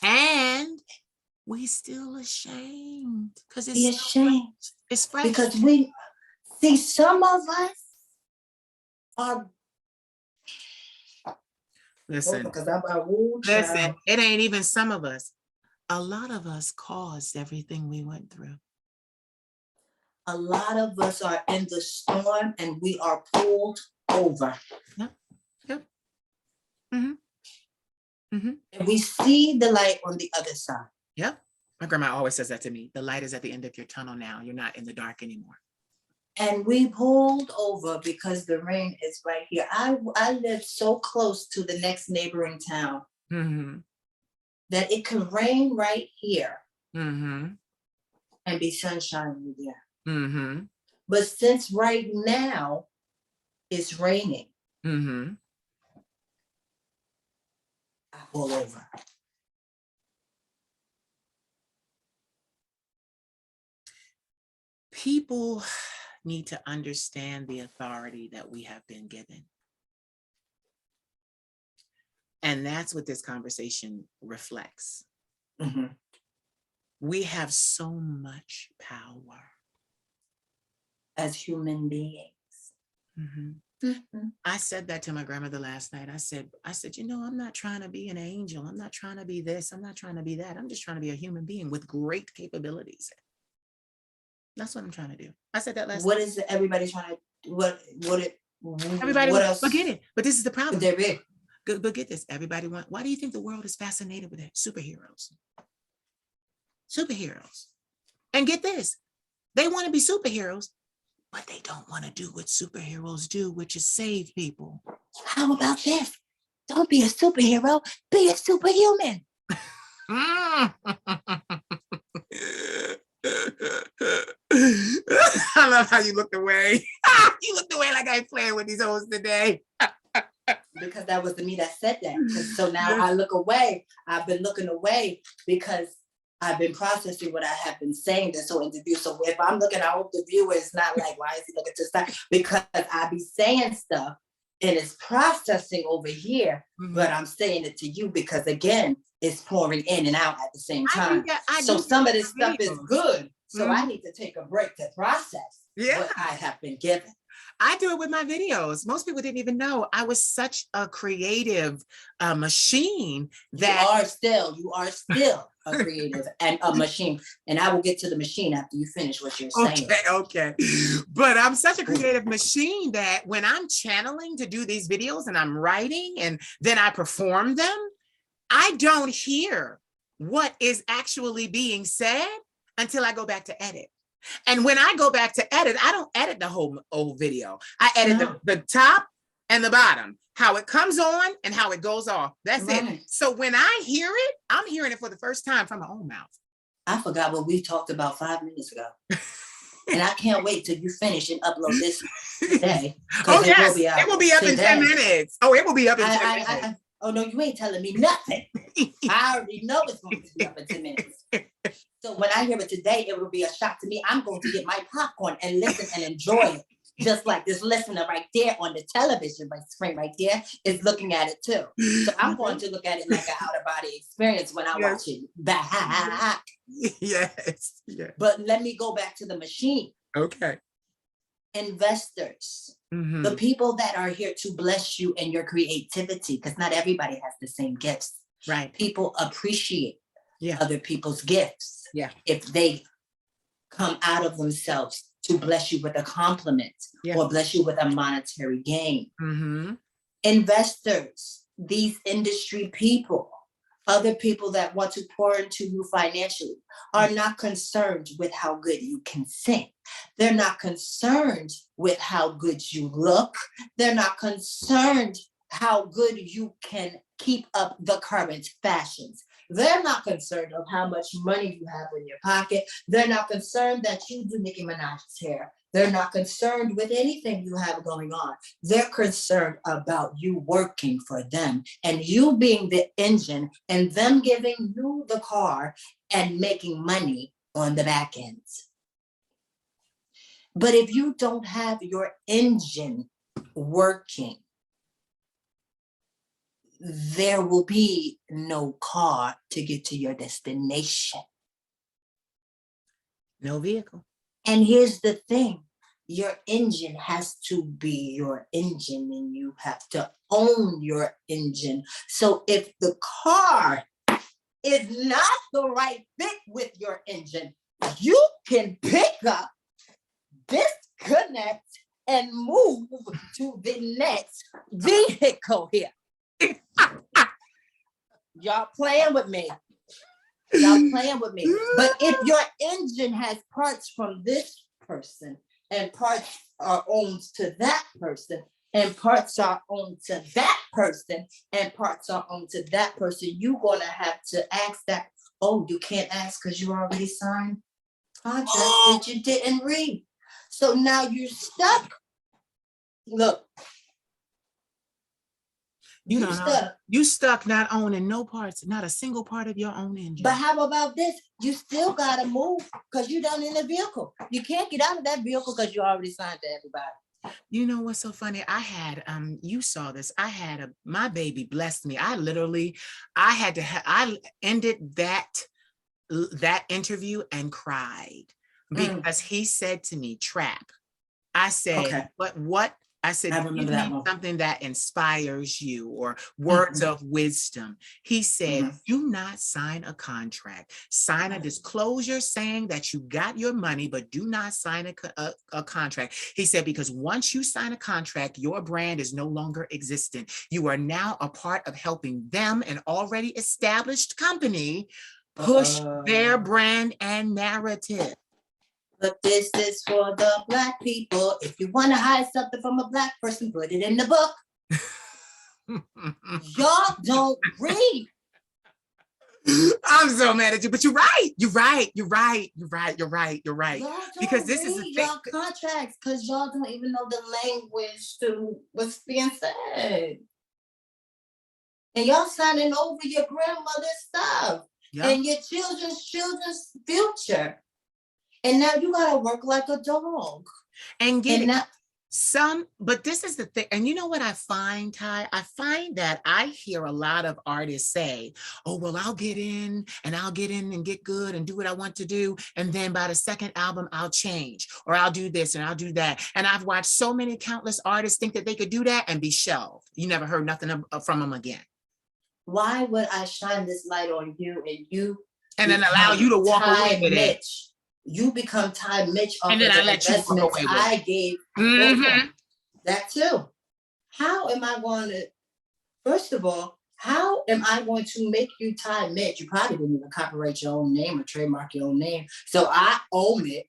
And we still ashamed because it's ashamed. It's fresh. Because we see some of us are. Listen, it ain't even some of us. A lot of us caused everything we went through. A lot of us are in the storm and we are pulled over. Yep. Mm-hmm. Mm-hmm. And we see the light on the other side. Yep. My grandma always says that to me. The light is at the end of your tunnel now. You're not in the dark anymore. And we pulled over because the rain is right here. I live so close to the next neighboring town that it can rain right here and be sunshine there. But since right now it's raining, I pull over. People need to understand the authority that we have been given. And that's what this conversation reflects. We have so much power as human beings. I said that to my grandmother last night. I said, I'm not trying to be an angel. I'm not trying to be this. I'm not trying to be that. I'm just trying to be a human being with great capabilities. That's what I'm trying to do. I said that last night. What is everybody trying to, everybody what else? Forget it. But this is the problem. But But get this, everybody why do you think the world is fascinated with it? Superheroes. And get this, they want to be superheroes, but they don't want to do what superheroes do, which is save people. How about this? Don't be a superhero, be a superhuman. I love how you looked away. You looked away like I ain't playing with these hoes today. Because that was the me that said that. So now I look away. I've been looking away because I've been processing what I have been saying this whole interview. So if I'm looking, I hope the viewer is not like, why is he looking to stop? Because I be saying stuff and it's processing over here, but I'm saying it to you because again, it's pouring in and out at the same time. So some of this stuff is good. So I need to take a break to process what I have been given. I do it with my videos. Most people didn't even know I was such a creative machine that you are still a creative and a machine. And I will get to the machine after you finish what you're saying. Okay. But I'm such a creative machine that when I'm channeling to do these videos and I'm writing and then I perform them, I don't hear what is actually being said until I go back to edit. And when I go back to edit, I don't edit the whole old video. I edit the top and the bottom, how it comes on and how it goes off. That's it. So when I hear it, I'm hearing it for the first time from my own mouth. I forgot what we talked about 5 minutes ago. And I can't wait till you finish and upload this today. Oh, yes. It will be up in 10 minutes. Oh, it will be up in 10 minutes. Oh, no, you ain't telling me nothing. I already know it's going to be up in 10 minutes. So when I hear it today, it will be a shock to me. I'm going to get my popcorn and listen and enjoy it. Just like this listener right there on the television screen right there is looking at it too. So I'm going to look at it like an out-of-body experience when I watch it back. Yes. But let me go back to the machine. Okay. Investors, the people that are here to bless you in your creativity, because not everybody has the same gifts. Right. People appreciate other people's gifts. If they come out of themselves to bless you with a compliment or bless you with a monetary gain. Investors, these industry people, other people that want to pour into you financially are not concerned with how good you can sing. They're not concerned with how good you look. They're not concerned how good you can keep up the current fashions. They're not concerned of how much money you have in your pocket. They're not concerned that you do Nicki Minaj's hair. They're not concerned with anything you have going on. They're concerned about you working for them and you being the engine and them giving you the car and making money on the back ends. But if you don't have your engine working, there will be no car to get to your destination. No vehicle. And here's the thing, your engine has to be your engine and you have to own your engine. So if the car is not the right fit with your engine, you can pick up, disconnect, and move to the next vehicle here. Y'all playing with me. Y'all playing with me. But if your engine has parts from this person and parts are owned to that person and parts are owned to that person and parts are owned to that person, you're going to have to ask that. Oh, you can't ask because you already signed contract that you didn't read. So now you're stuck. Look. You don't know. You stuck not owning no parts, not a single part of your own engine. But how about this? You still gotta move because you're down in the vehicle. You can't get out of that vehicle because you already signed to everybody. You know what's so funny? I had you saw this. I had my baby blessed me. I ended that interview and cried because he said to me, "Trap." I said, okay. But what? I said, you need something that inspires you or words of wisdom. He said, do not sign a contract. Sign a disclosure saying that you got your money, but do not sign a contract. He said, because once you sign a contract, your brand is no longer existent. You are now a part of helping them, an already established company, push their brand and narrative. But this is for the Black people. If you want to hide something from a Black person, put it in the book. Y'all don't read. I'm so mad at you, but you're right. You're right. Because this is the thing. Y'all contracts because y'all don't even know the language to what's being said. And y'all signing over your grandmother's stuff and your children's future. And now you gotta work like a dog. And but this is the thing. And you know what I find, Ty? I find that I hear a lot of artists say, oh, well, I'll get in and get good and do what I want to do. And then by the second album, I'll change, or I'll do this and I'll do that. And I've watched so many countless artists think that they could do that and be shelved. You never heard nothing from them again. Why would I shine this light on you and then allow you to walk away with it? You become Ty-Mitch and then I let you walk away with I gave that too. How am I going to, first of all, how am I going to make you Ty-Mitch? You probably didn't even copyright your own name or trademark your own name. So I own it.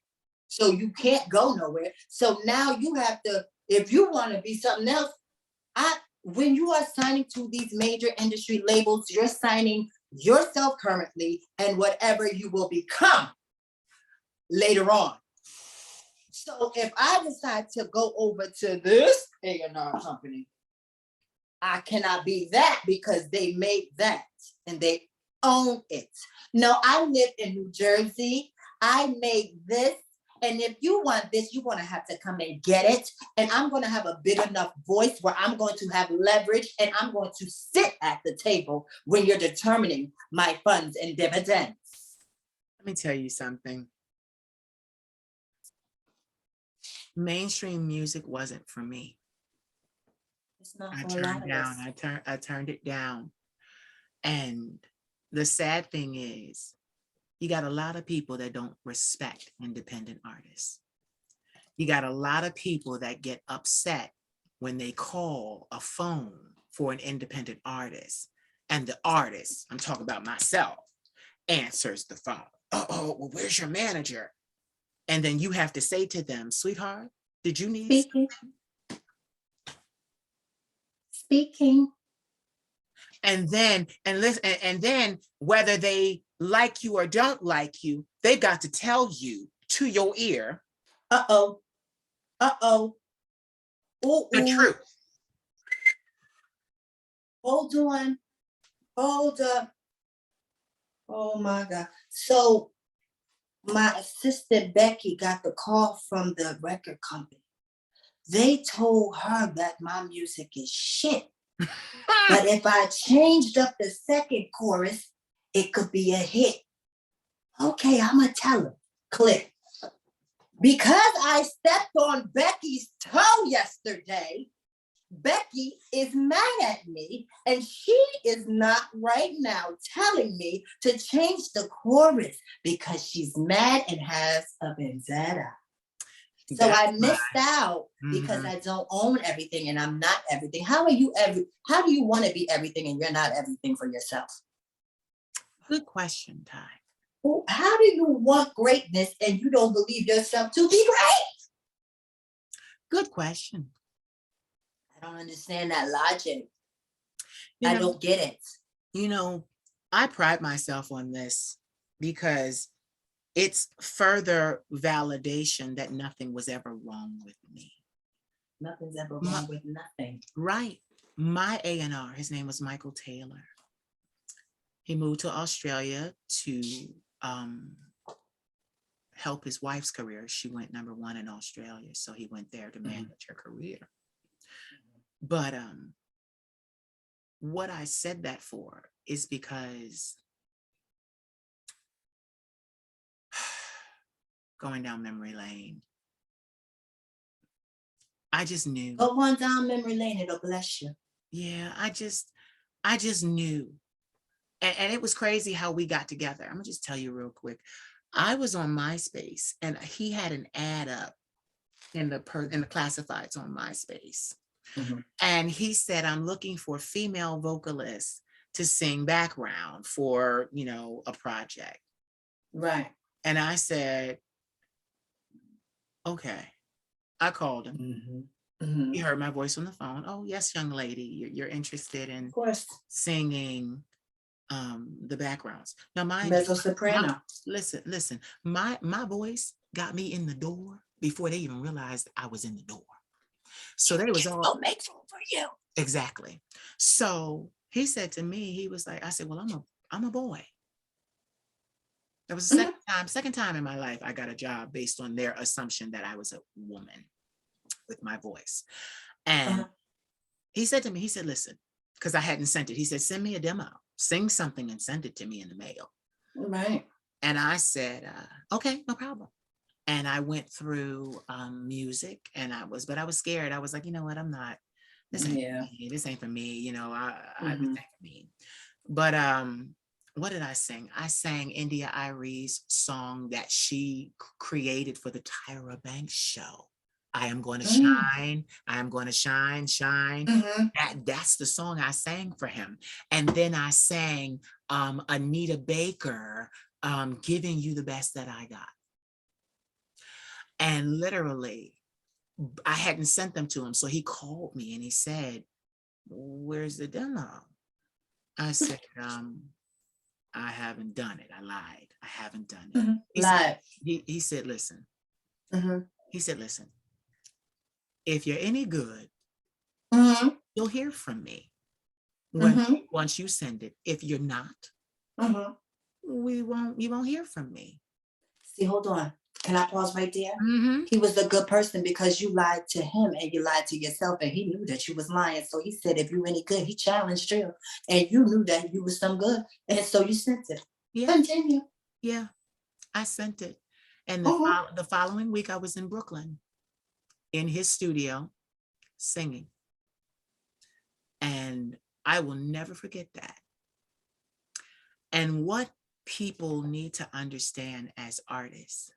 So you can't go nowhere. So now you have to, if you want to be something else, when you are signing to these major industry labels, you're signing yourself currently and whatever you will become later on. So if I decide to go over to this A&R company, I cannot be that because they made that and they own it. No, I live in New Jersey. I made this. And if you want this, you're going to have to come and get it. And I'm going to have a big enough voice where I'm going to have leverage and I'm going to sit at the table when you're determining my funds and dividends. Let me tell you something. Mainstream music wasn't for me. It's not I for a lot of us. I turned it down. And the sad thing is, you got a lot of people that don't respect independent artists. You got a lot of people that get upset when they call a phone for an independent artist. And the artist, I'm talking about myself, answers the phone. Oh, well, where's your manager? And then you have to say to them, sweetheart, did you need speaking. And then, and listen, and then whether they like you or don't like you, they've got to tell you to your ear Uh-oh. Uh-oh. the Ooh. truth. Hold on. Hold up. Oh my God. So my assistant Becky got the call from the record company. They told her that my music is shit. But if I changed up the second chorus, it could be a hit. Okay, I'm going to tell her. Click. Because I stepped on Becky's toe yesterday, Becky is mad at me, and she is not right now telling me to change the chorus because she's mad and has a vendetta. So I missed out because I don't own everything and I'm not everything. How do you want to be everything and you're not everything for yourself? Good question, Ty. Well, how do you want greatness and you don't believe yourself to be great? Good question. I don't understand that logic. I don't get it. You know, I pride myself on this because it's further validation that nothing was ever wrong with me. Nothing's ever wrong with nothing. Right. My A&R, his name was Michael Taylor. He moved to Australia to help his wife's career. She went #1 in Australia, so he went there to manage her career. But what I said that for is because going down memory lane, I just knew. Go on down memory lane, it'll bless you. Yeah, I just knew. And it was crazy how we got together. I'm gonna just tell you real quick. I was on MySpace and he had an ad up in the classifieds on MySpace. And he said, I'm looking for female vocalists to sing background for, a project. Right. And I said, okay. I called him. He heard my voice on the phone. Oh, yes, young lady, you're interested in singing the backgrounds. Now, mezzo soprano. Listen, my voice got me in the door before they even realized I was in the door. So they was all make room for you. Exactly. So he said to me, he was like, I said, well, I'm a boy. That was the second time in my life I got a job based on their assumption that I was a woman with my voice. And he said to me, he said, listen, because I hadn't sent it. He said, send me a demo, sing something and send it to me in the mail. Right. And I said, okay, no problem. And I went through music and I was scared. I was like, you know what? I'm not, this ain't for me. This ain't for me. This ain't for me. But what did I sing? I sang India Irie's song that she created for the Tyra Banks show. I am going to shine. I am going to shine. That's the song I sang for him. And then I sang Anita Baker, Giving You the Best That I Got. And literally, I hadn't sent them to him. So he called me and he said, where's the demo? I said, I haven't done it. I lied. I haven't done it. He said, listen. He said, listen, if you're any good, you'll hear from me once you send it. If you're not, you won't hear from me. See, hold on. Can I pause right there? He was a good person because you lied to him and you lied to yourself, and he knew that you was lying. So he said, if you're any good, he challenged you, and you knew that you was some good, and so you sent it. Yeah. Continue. Yeah, I sent it. And the following week, I was in Brooklyn in his studio singing. And I will never forget that. And what people need to understand as artists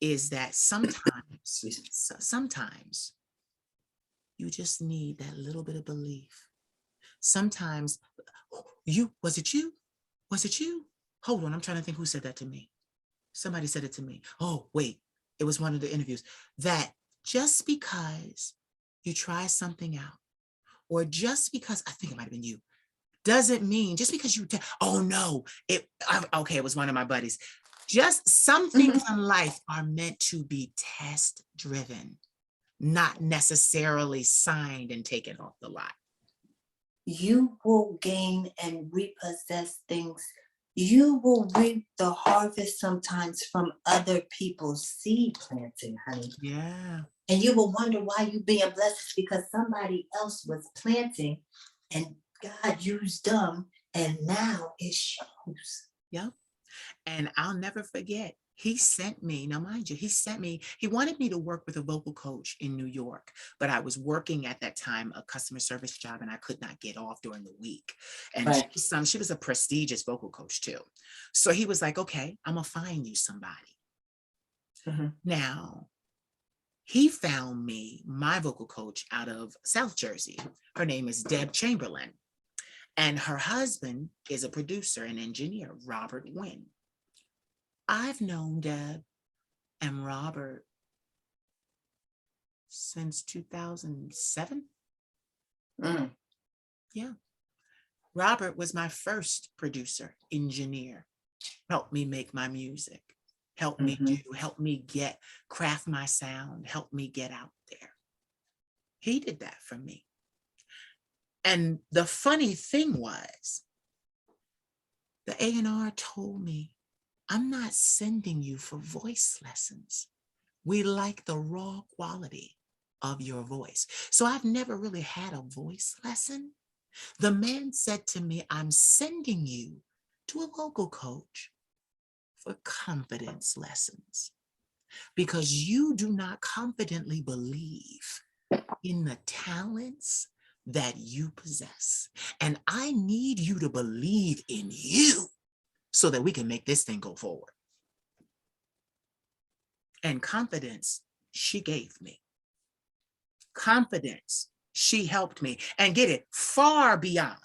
is that sometimes you just need that little bit of belief. Sometimes was it you? Hold on, I'm trying to think who said that to me. Somebody said it to me. Oh, wait, it was one of the interviews. That just because you try something out or just because, I think it might have been you, doesn't mean just because you, oh no, okay, it was one of my buddies. Just some things in life are meant to be test driven, not necessarily signed and taken off the lot. You will gain and repossess things. You will reap the harvest sometimes from other people's seed planting, honey. Yeah. And you will wonder why you being blessed is because somebody else was planting and God used them, and now it shows. Yep. And I'll never forget, he sent me, now mind you, he wanted me to work with a vocal coach in New York, but I was working at that time a customer service job and I could not get off during the week. And Right. she was a prestigious vocal coach too. So he was like, okay, I'm gonna find you somebody. Now, he found me, my vocal coach out of South Jersey. Her name is Deb Chamberlain. And her husband is a producer and engineer, Robert Wynn. I've known Deb and Robert since 2007. Yeah. Robert was my first producer, engineer, helped me make my music, helped me craft my sound, helped me get out there. He did that for me. And the funny thing was, the A&R told me, I'm not sending you for voice lessons. We like the raw quality of your voice. So I've never really had a voice lesson. The man said to me, I'm sending you to a vocal coach for confidence lessons because you do not confidently believe in the talents that you possess. And I need you to believe in you so that we can make this thing go forward. And confidence, she gave me. Confidence, she helped me. And get it, far beyond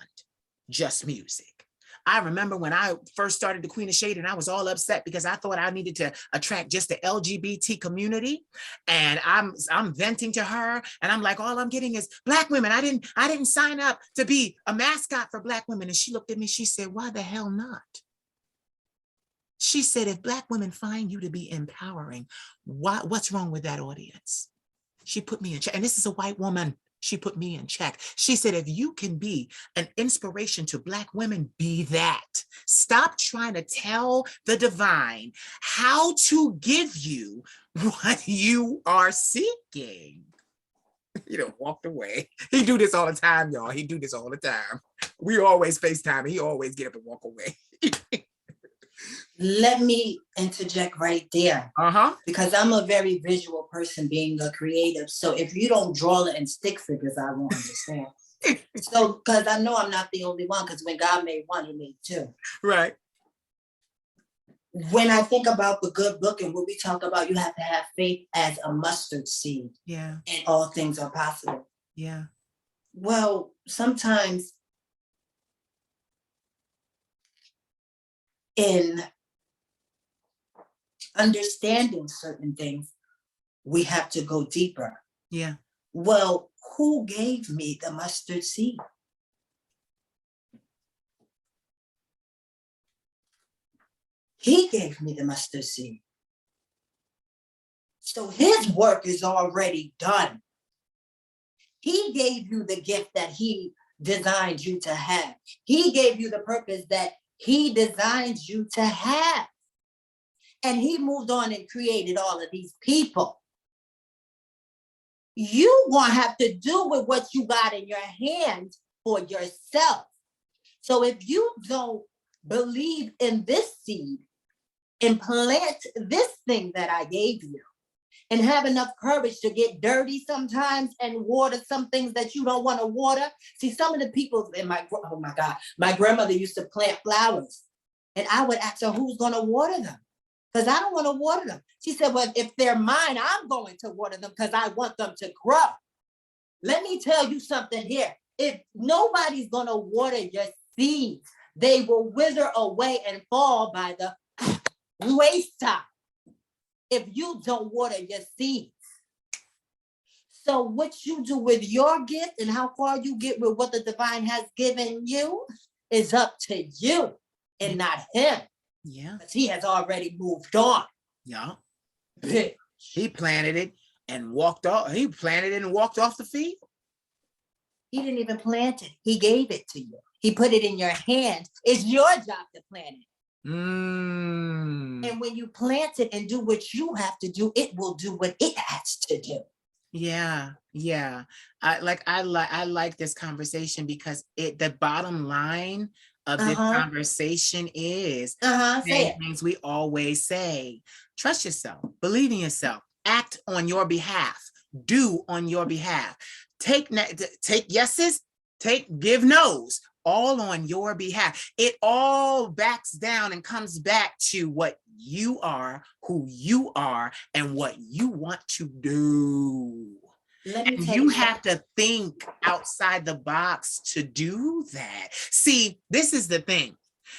just music. I remember when I first started the Queen of Shade and I was all upset because I thought I needed to attract just the LGBT community. And I'm venting to her and I'm like, all I'm getting is Black women. I didn't sign up to be a mascot for Black women. And she looked at me, she said, why the hell not? She said, if Black women find you to be empowering, what's wrong with that audience? She put me in check. And this is a white woman. She put me in check. She said, if you can be an inspiration to Black women, be that. Stop trying to tell the divine how to give you what you are seeking. He done walked away. He do this all the time, y'all. He do this all the time. We always FaceTime and he always get up and walk away. Let me interject right there. Because I'm a very visual person being a creative. So if you don't draw it in stick figures, I won't understand. So, because I know I'm not the only one, because when God made one, he made two. Right. When I think about the good book and what we talk about, you have to have faith as a mustard seed. Yeah. And all things are possible. Yeah. Well, sometimes in understanding certain things, we have to go deeper. Yeah. Well, who gave me the mustard seed? He gave me the mustard seed. So his work is already done. He gave you the gift that he designed you to have. He gave you the purpose that he designed you to have. And he moved on and created all of these people. You gonna have to do with what you got in your hands for yourself. So if you don't believe in this seed and plant this thing that I gave you, and have enough courage to get dirty sometimes and water some things that you don't want to water. See, some of the people in oh my God, my grandmother used to plant flowers. And I would ask her, who's going to water them? Because I don't want to water them. She said, well, if they're mine, I'm going to water them because I want them to grow. Let me tell you something here. If nobody's going to water your seeds, they will wither away and fall by the wayside if you don't water your seeds. So what you do with your gift and how far you get with what the divine has given you is up to you and not him. Yeah. Because he has already moved on. Yeah. Bitch. He planted it and walked off. He planted it and walked off the field. He didn't even plant it. He gave it to you. He put it in your hand. It's your job to plant it. And when you plant it and do what you have to do, it will do what it has to do. Yeah, yeah. I like this conversation because the bottom line of this conversation is things we always say. Trust yourself, believe in yourself, act on your behalf, do on your behalf. Take yeses, give no's, all on your behalf. It all backs down and comes back to what you are, who you are, and what you want to do. And you have to think outside the box to do that. See, this is the thing.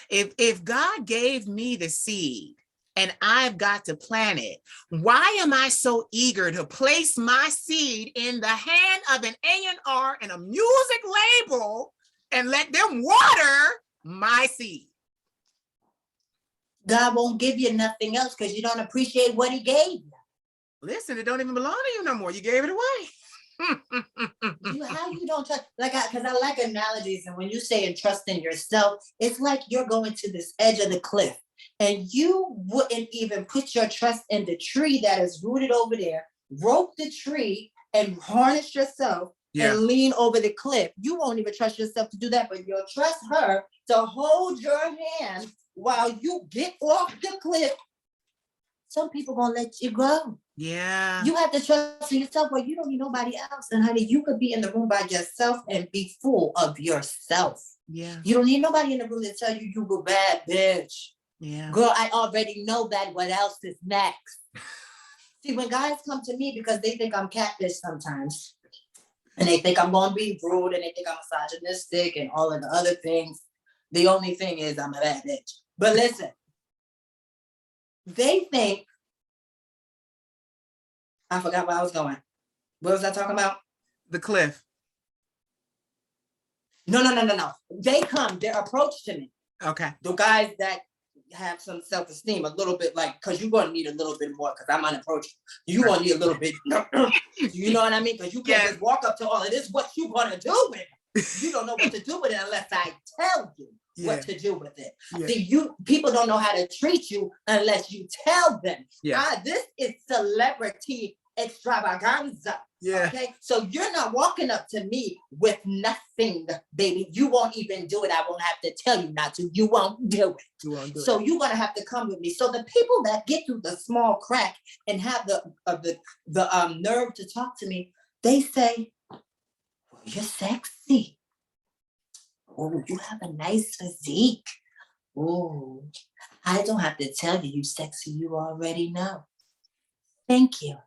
If God gave me the seed and I've got to plant it, why am I so eager to place my seed in the hand of an A&R and a music label and let them water my seed? God won't give you nothing else because you don't appreciate what he gave you. Listen, it don't even belong to you no more. You gave it away. How you don't trust? Because I like analogies, and when you say and trust in yourself, it's like you're going to this edge of the cliff, and you wouldn't even put your trust in the tree that is rooted over there, rope the tree, and harness yourself and lean over the cliff. You won't even trust yourself to do that, but you'll trust her to hold your hand while you get off the cliff. Some people gonna let you go. Yeah. You have to trust in yourself where you don't need nobody else. And honey, you could be in the room by yourself and be full of yourself. Yeah. You don't need nobody in the room to tell you you were bad, bitch. Yeah. Girl, I already know that. What else is next? See, when guys come to me because they think I'm catfish sometimes, and they think I'm gonna be rude, and they think I'm misogynistic and all of the other things, the only thing is I'm a bad bitch. But listen, they think, I forgot where I was going. What was I talking about? The cliff. No. They come, their approach to me. Okay. The guys that have some self-esteem, a little bit like, because you're going to need a little bit more because I'm unapproachable. You're going to need a little bit, you know what I mean? Because you can't just walk up to all of this. What you going to do with it? You don't know what to do with it unless I tell you what to do with it. See, people don't know how to treat you unless you tell them. This is celebrity extravaganza. Okay, so you're not walking up to me with nothing, baby. You won't even do it. I won't have to tell you not to. You won't do it. So you're gonna have to come with me. So the people that get through the small crack and have the nerve to talk to me, they say, well, "You're sexy. Oh, you have a nice physique. Oh, I don't have to tell you, you sexy. You already know. Thank you.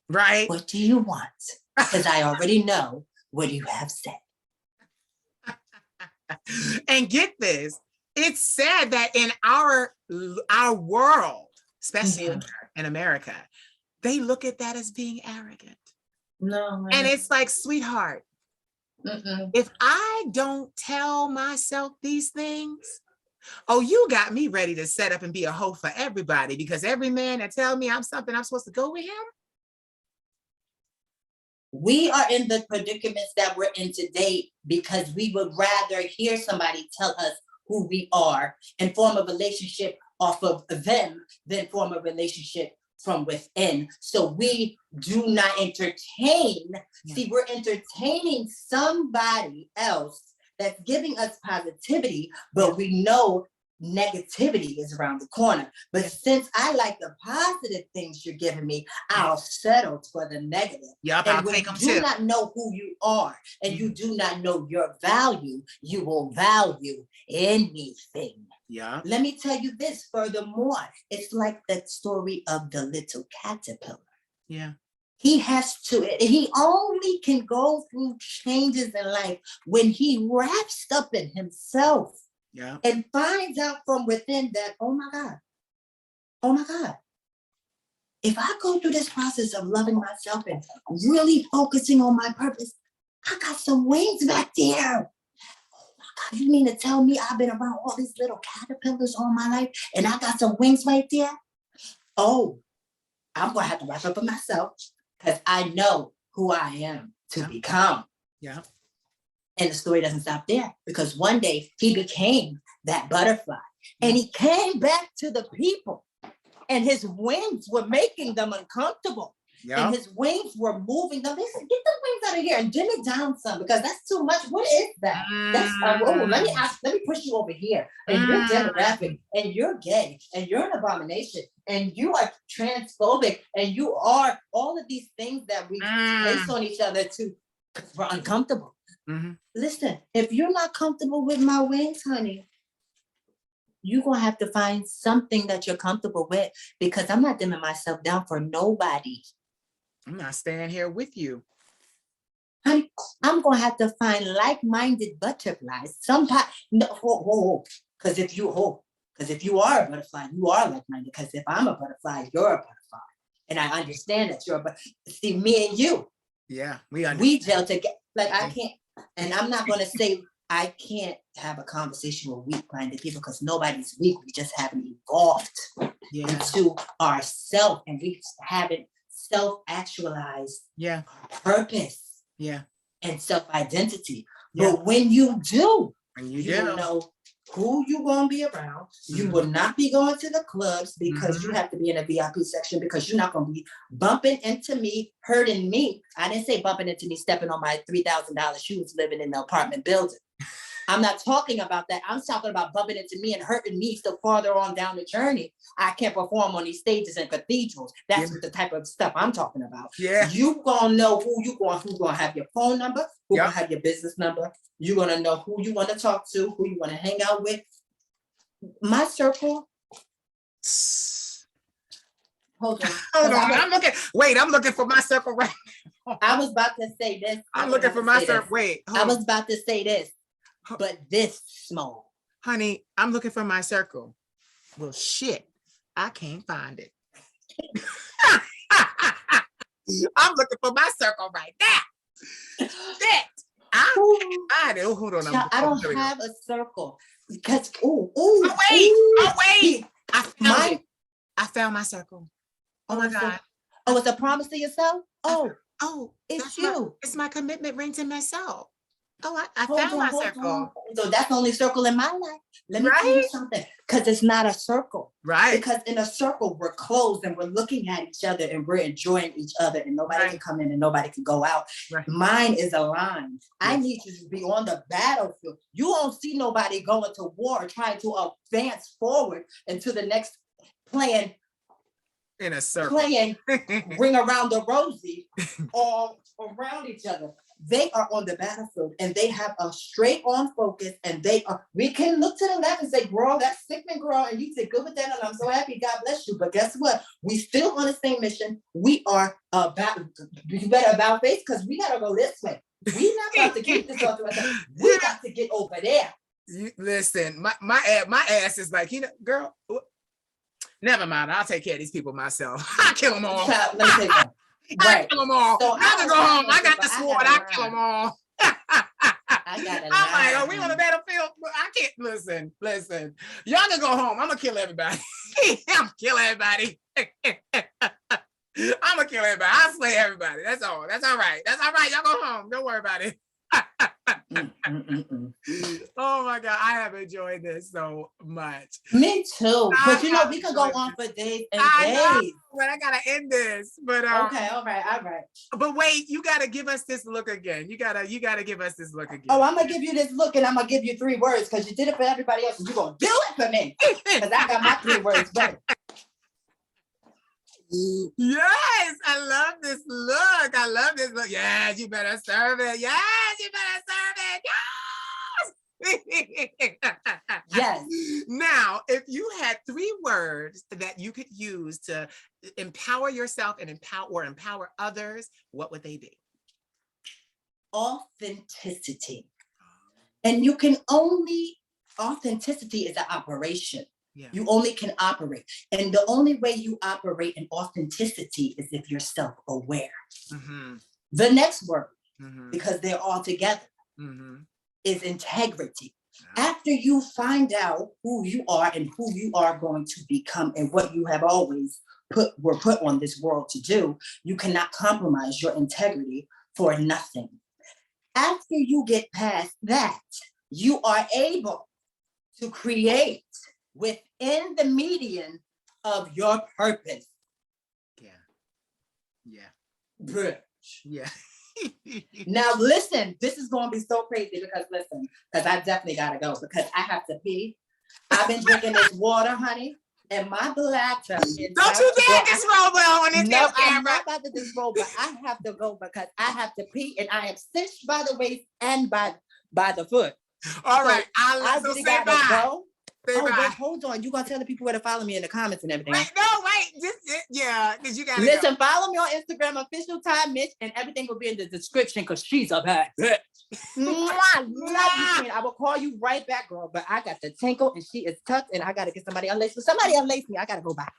Right. What do you want? Because I already know what you have said." And get this, it's sad that in our world, especially in America, they look at that as being arrogant. No, man. And it's like, sweetheart, if I don't tell myself these things, oh, you got me ready to set up and be a hoe for everybody, because every man that tell me I'm something, I'm supposed to go with him. We are in the predicaments that we're in today because we would rather hear somebody tell us who we are and form a relationship off of them than form a relationship from within. So we do not entertain. See, we're entertaining somebody else that's giving us positivity, but we know negativity is around the corner. But since I like the positive things you're giving me, I'll settle for the negative. Yep, and I'll when take them you do too. not know who you are and you do not know your value, you will value anything. Yeah. Let me tell you this furthermore. It's like that story of the little caterpillar. Yeah. He only can go through changes in life when he wraps up in himself. Yeah. And finds out from within that, oh my God, if I go through this process of loving myself and really focusing on my purpose, I got some wings back there. Oh my God, you mean to tell me I've been around all these little caterpillars all my life and I got some wings right there? Oh, I'm gonna have to wrap up with myself because I know who I am to become. Yeah. And the story doesn't stop there because one day he became that butterfly and he came back to the people and his wings were making them uncomfortable. And his wings were moving them. They said, get the wings out of here and dim it down some because that's too much. What is that? That's let me push you over here. And you're demographic and you're gay and you're an abomination and you are transphobic and you are all of these things that we place on each other because we're uncomfortable. Listen, if you're not comfortable with my wings, honey, you're gonna have to find something that you're comfortable with because I'm not dimming myself down for nobody. I'm not staying here with you. I'm gonna have to find like-minded butterflies. Sometimes, no, because if you are a butterfly, you are like-minded. Because if I'm a butterfly, you're a butterfly, and I understand that you're a butterfly. See, me and you, we gel together. Like I can't, and I'm not gonna say I can't have a conversation with weak-minded people because nobody's weak. We just haven't evolved into ourselves, and we haven't self-actualized purpose and self-identity. But when you do, you know who you gonna be around. You will not be going to the clubs because you have to be in a VIP section because you're not gonna be bumping into me, hurting me. I didn't say bumping into me, stepping on my $3,000 shoes, living in the apartment building. I'm not talking about that. I'm talking about bumping into me and hurting me so farther on down the journey. I can't perform on these stages and cathedrals. That's the type of stuff I'm talking about. You gonna know who's gonna have your phone number, who's gonna have your business number. You're gonna know who you want to talk to, who you want to hang out with. My circle. Hold on. I'm looking for my circle right now. I was about to say this. I'm looking for my circle. I was about to say this. But this small. Honey, I'm looking for my circle. Well, shit, I can't find it. I'm looking for my circle right now. Shit, I can't find it. Oh, hold on. I don't have a circle because wait. I found my circle. Oh my God. Oh, it's a promise to yourself? It's you. It's my commitment ring to myself. Oh, I found my circle. So that's the only circle in my life. Let me tell you something, because it's not a circle. Right. Because in a circle, we're closed and we're looking at each other and we're enjoying each other and nobody can come in and nobody can go out. Mine is a line. I need you to be on the battlefield. You won't see nobody going to war, trying to advance forward into the next plan. In a circle. Playing Ring Around the Rosie all around each other. They are on the battlefield and they have a straight on focus and we can look to the left and say, girl, that's Sigmund girl. And you say, good with that. And I'm so happy. God bless you. But guess what? We still on the same mission. We are you better about face because we got to go this way. We not about to keep this all to ourselves. We got to get over there. Listen, my ass is like, girl, never mind. I'll take care of these people myself. I'll kill them all. Let me take them. I kill them all. So I can go home. I got the sword. I kill them all. I'm like, oh, we on the battlefield. I can't listen. Y'all can go home. I'm gonna kill everybody. I'm gonna kill everybody. I'll slay everybody. That's all. That's all right. Y'all go home. Don't worry about it. Oh my God, I have enjoyed this so much. Me too. But we could go on for days and days. But I gotta end this. But okay, all right. But wait, you gotta give us this look again. You gotta give us this look again. Oh, I'm gonna give you this look, and I'm gonna give you 3 words because you did it for everybody else, and you're gonna do it for me because I got my 3 words ready. Yes, I love this look. Yes, you better serve it. Yes. Now, if you had 3 words that you could use to empower yourself and empower others, what would they be? Authenticity. And authenticity is an operation. Yeah. You only can operate. And the only way you operate in authenticity is if you're self-aware. Mm-hmm. The next word, Mm-hmm. because they're all together, Mm-hmm. is integrity. Yeah. After you find out who you are and who you are going to become and what you have always were put on this world to do, you cannot compromise your integrity for nothing. After you get past that, you are able to create within the median of your purpose. Yeah. Yeah. Bridge. Yeah. Now listen, this is going to be so crazy because I definitely got to go because I have to pee. I've been drinking this water, honey, and my bladder is Don't you dare disrobe on this No, camera. I'm not about to disrobe, but I have to go because I have to pee and I am cinched by the waist and by the foot. All right, I so really say gotta bye. go. Say bye. Wait, hold on. You gonna tell the people where to follow me in the comments and everything. Wait, because you gotta Listen, go. follow me on Instagram, official Ty-Mitch, and everything will be in the description because she's a bad bitch. Love you, queen. I will call you right back, girl. But I got the tinkle and she is tucked and I gotta get somebody unlaced. Somebody unlace me. I gotta go back.